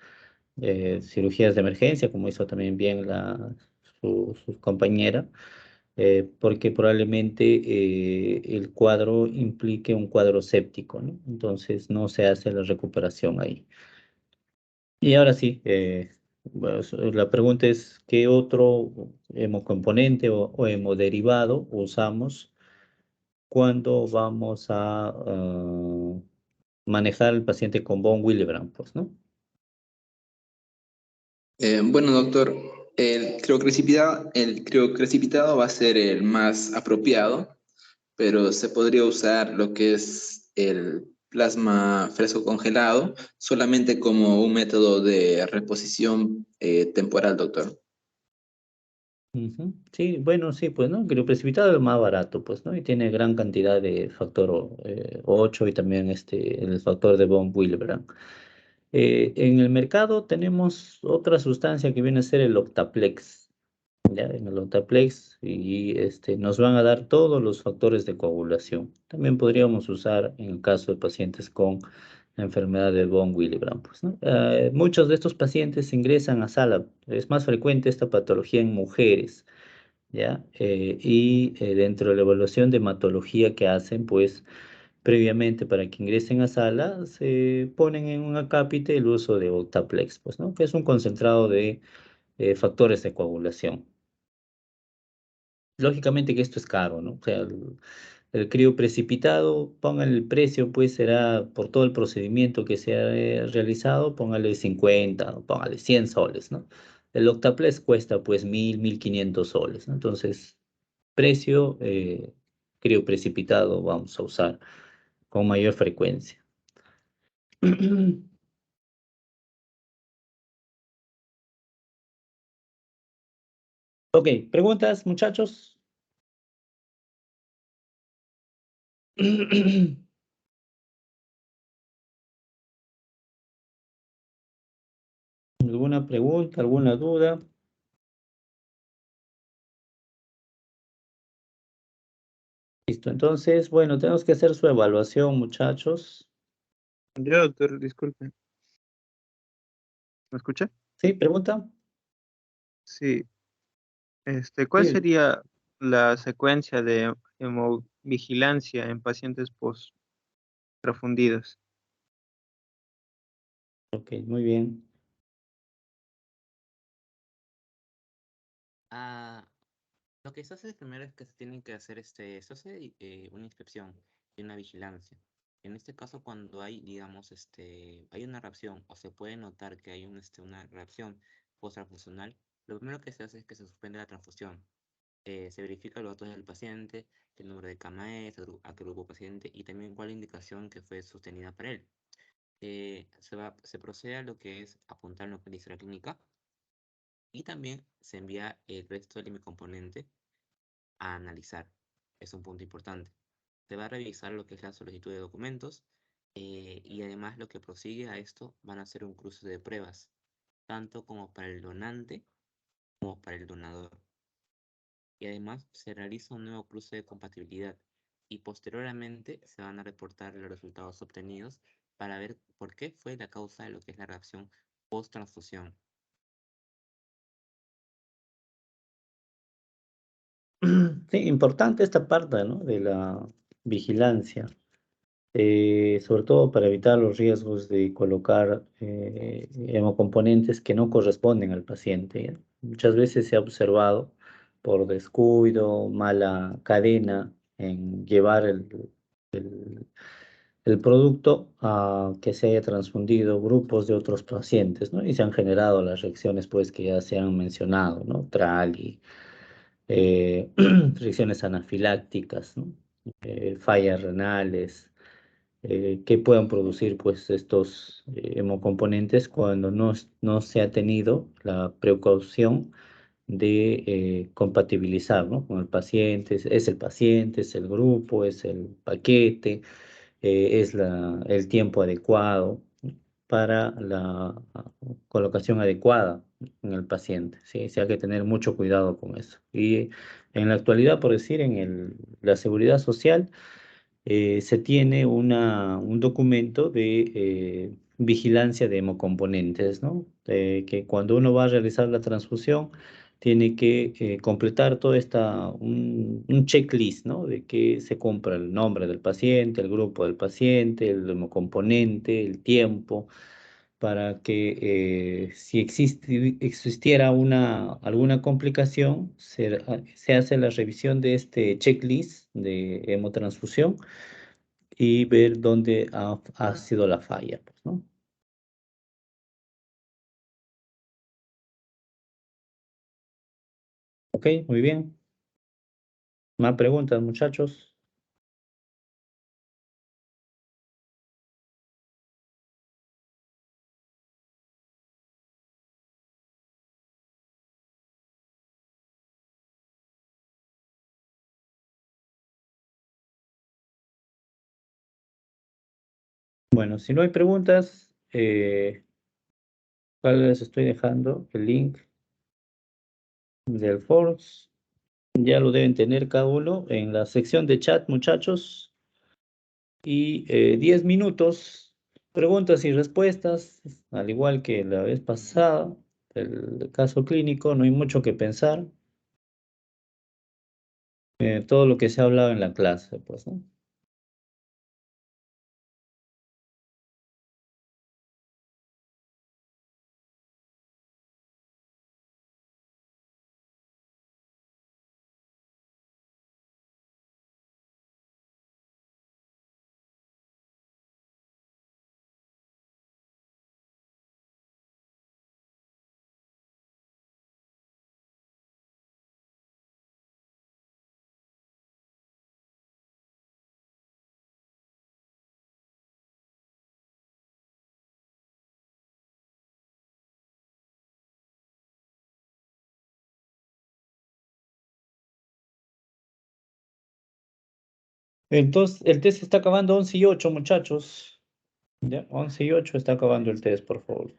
Cirugías de emergencia, como hizo también bien su compañera, porque probablemente el cuadro implique un cuadro séptico, ¿no? Entonces, no se hace la recuperación ahí. Y ahora sí, bueno, la pregunta es, ¿qué otro hemocomponente o hemoderivado usamos cuando vamos a manejar al paciente con von Willebrand, pues, ¿no? Bueno, doctor, el criocrecipitado va a ser el más apropiado, pero se podría usar lo que es el plasma fresco congelado solamente como un método de reposición temporal, doctor. Ujú. Sí, bueno, sí, pues, ¿no? El precipitado es más barato, pues, ¿no? Y tiene gran cantidad de factor 8 y también el factor de von Willebrand. En el mercado tenemos otra sustancia que viene a ser el Octaplex, ¿ya? En el Octaplex y nos van a dar todos los factores de coagulación. También podríamos usar en el caso de pacientes con la enfermedad de von Willebrand, pues, ¿no? Muchos de estos pacientes ingresan a sala. Es más frecuente esta patología en mujeres, ¿ya? Dentro de la evaluación de hematología que hacen, pues, previamente para que ingresen a sala, se ponen en un acápite el uso de Octaplex, pues, ¿no? Que es un concentrado de factores de coagulación. Lógicamente que esto es caro, ¿no? O sea, el crío precipitado, póngale el precio, pues será por todo el procedimiento que se ha realizado, póngale 50, o póngale 100 soles, ¿no? El Octaplex cuesta pues 1.000, 1.500 soles, ¿no? Entonces, precio, crío precipitado vamos a usar con mayor frecuencia. Ok, preguntas, muchachos. ¿Alguna pregunta, alguna duda? Listo, entonces, bueno, tenemos que hacer su evaluación, muchachos. Ya, doctor, disculpe. ¿Me escucha? ¿Sí? ¿Pregunta? Sí. ¿Cuál Sí. sería la secuencia de hemovigilancia en pacientes post-trafundidos? Ok, muy bien. Ah, lo que se hace primero es que se tienen que hacer se hace una inspección y una vigilancia. En este caso, cuando hay, digamos, hay una reacción o se puede notar que hay una reacción post-transfusional, lo primero que se hace es que se suspende la transfusión. Se verifica los datos del paciente, el número de KMS, a qué grupo paciente y también cuál indicación que fue sostenida para él. Se procede a lo que es apuntar lo que dice la clínica y también se envía el resto del componente a analizar. Es un punto importante. Se va a revisar lo que es la solicitud de documentos y además lo que prosigue a esto van a ser un cruce de pruebas, tanto como para el donante como para el donador. Y además se realiza un nuevo cruce de compatibilidad y posteriormente se van a reportar los resultados obtenidos para ver por qué fue la causa de lo que es la reacción post-transfusión. Sí, importante esta parte, ¿no? De la vigilancia, sobre todo para evitar los riesgos de colocar hemocomponentes que no corresponden al paciente, ¿ya? Muchas veces se ha observado por descuido, mala cadena en llevar el producto a que se haya transfundido grupos de otros pacientes, ¿no? Y se han generado las reacciones, pues, que ya se han mencionado, ¿no? TRALI, reacciones anafilácticas, ¿no? Fallas renales, que puedan producir, pues, estos hemocomponentes cuando no se ha tenido la precaución de compatibilizar, ¿no? Con el paciente, es el paciente, es el grupo, es el paquete, es el tiempo adecuado para la colocación adecuada en el paciente, ¿sí? Sí, hay que tener mucho cuidado con eso. Y en la actualidad, por decir, la seguridad social, se tiene un documento de vigilancia de hemocomponentes, ¿no? Que cuando uno va a realizar la transfusión, tiene que completar un checklist, ¿no? De que se compra el nombre del paciente, el grupo del paciente, el hemocomponente, el tiempo, para que si existiera alguna complicación, se hace la revisión de este checklist de hemotransfusión y ver dónde ha sido la falla, pues, ¿no? Ok, muy bien. Más preguntas, muchachos. Bueno, si no hay preguntas, les estoy dejando el link del Forms. Ya lo deben tener cada uno en la sección de chat, muchachos. Y 10 minutos, preguntas y respuestas, al igual que la vez pasada, el caso clínico, no hay mucho que pensar. Todo lo que se ha hablado en la clase, pues, ¿no? Entonces, el test está acabando 11:08, muchachos. Ya, 11:08 está acabando el test, por favor.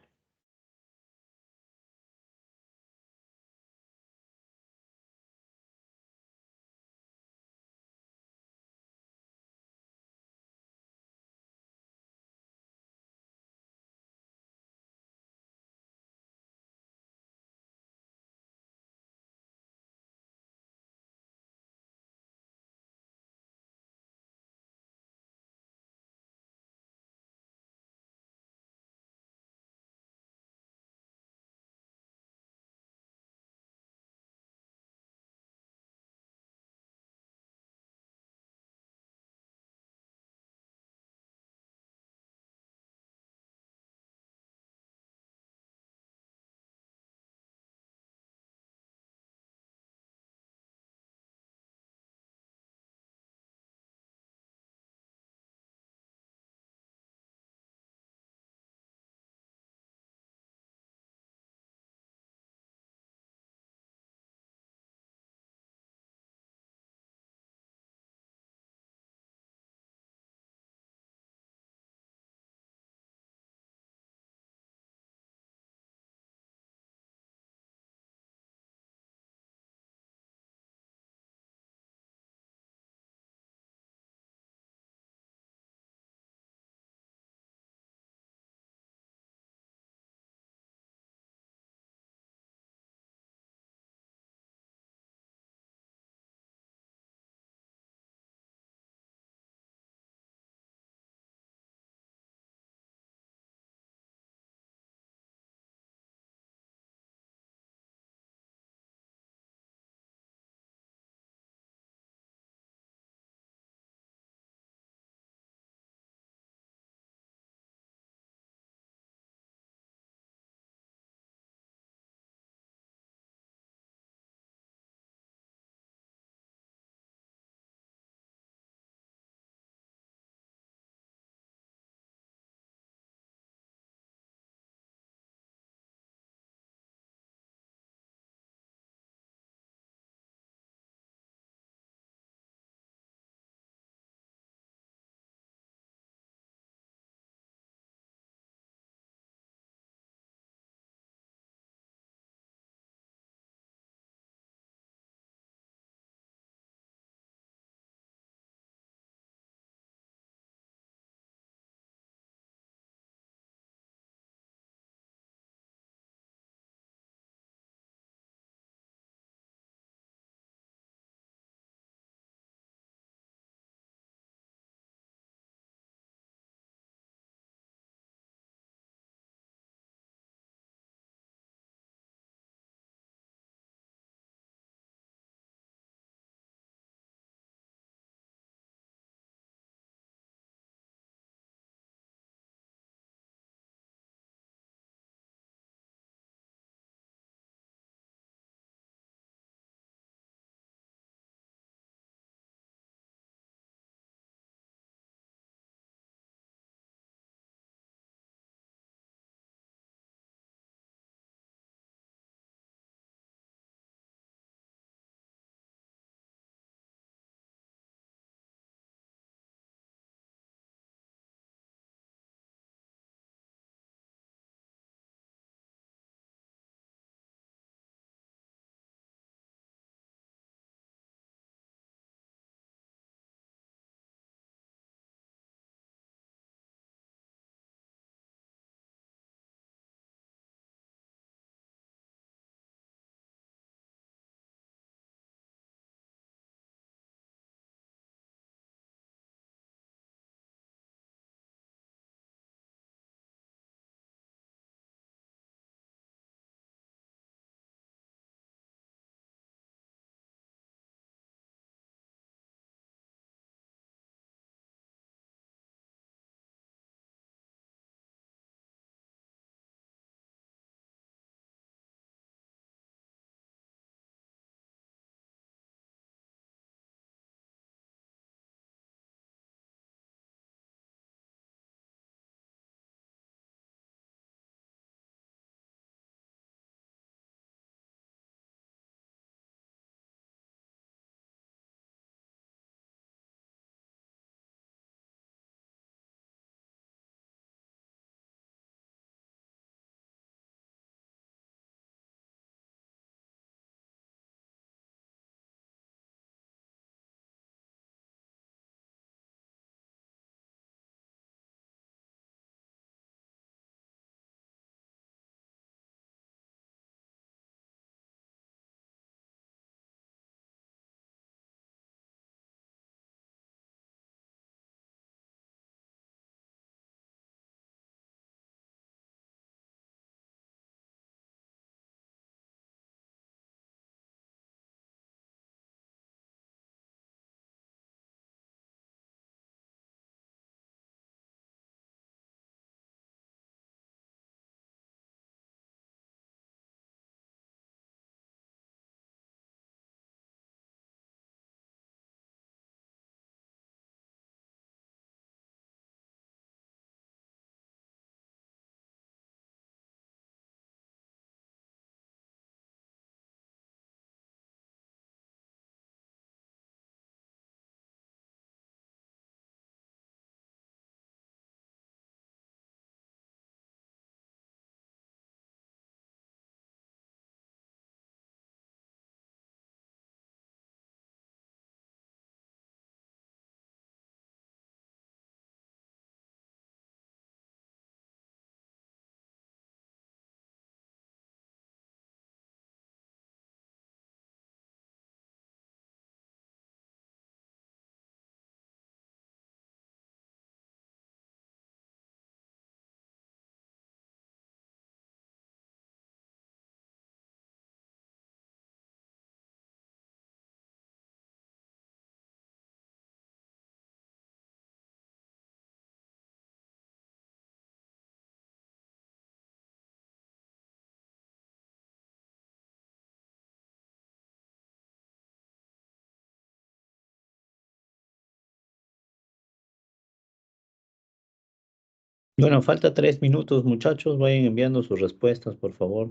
Bueno, falta 3 minutos, muchachos. Vayan enviando sus respuestas, por favor.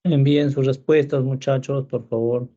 Envíen sus respuestas, muchachos, por favor.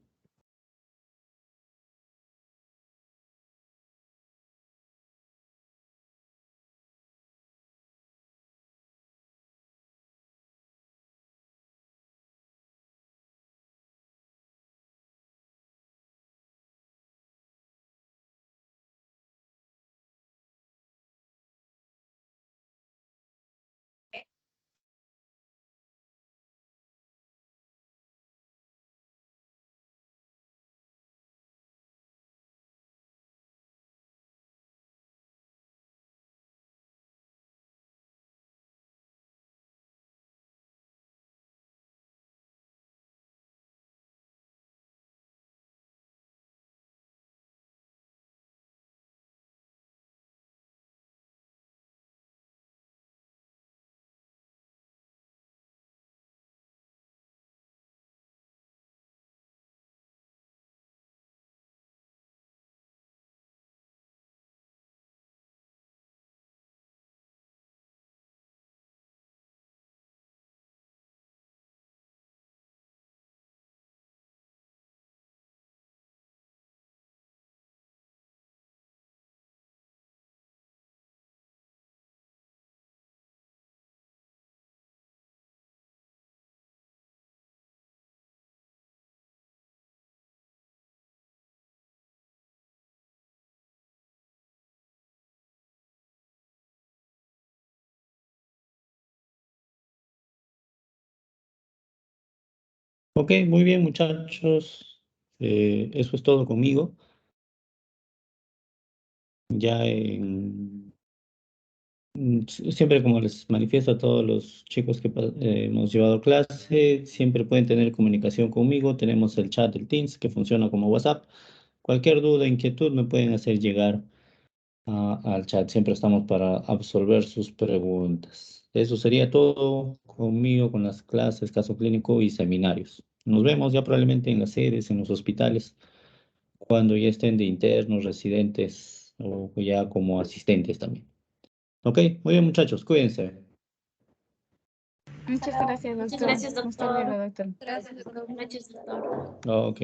Ok, muy bien, muchachos. Eso es todo conmigo. Ya siempre como les manifiesto a todos los chicos que hemos llevado clase, siempre pueden tener comunicación conmigo. Tenemos el chat del Teams que funciona como WhatsApp. Cualquier duda, inquietud me pueden hacer llegar al chat. Siempre estamos para absolver sus preguntas. Eso sería todo conmigo, con las clases, caso clínico y seminarios. Nos vemos ya probablemente en las sedes, en los hospitales, cuando ya estén de internos, residentes o ya como asistentes también. Ok, muy bien muchachos, cuídense. Muchas gracias, doctor. Muchas gracias, Hasta luego, doctor. doctor. Gracias, doctor. Buenas noches, doctor. Ok.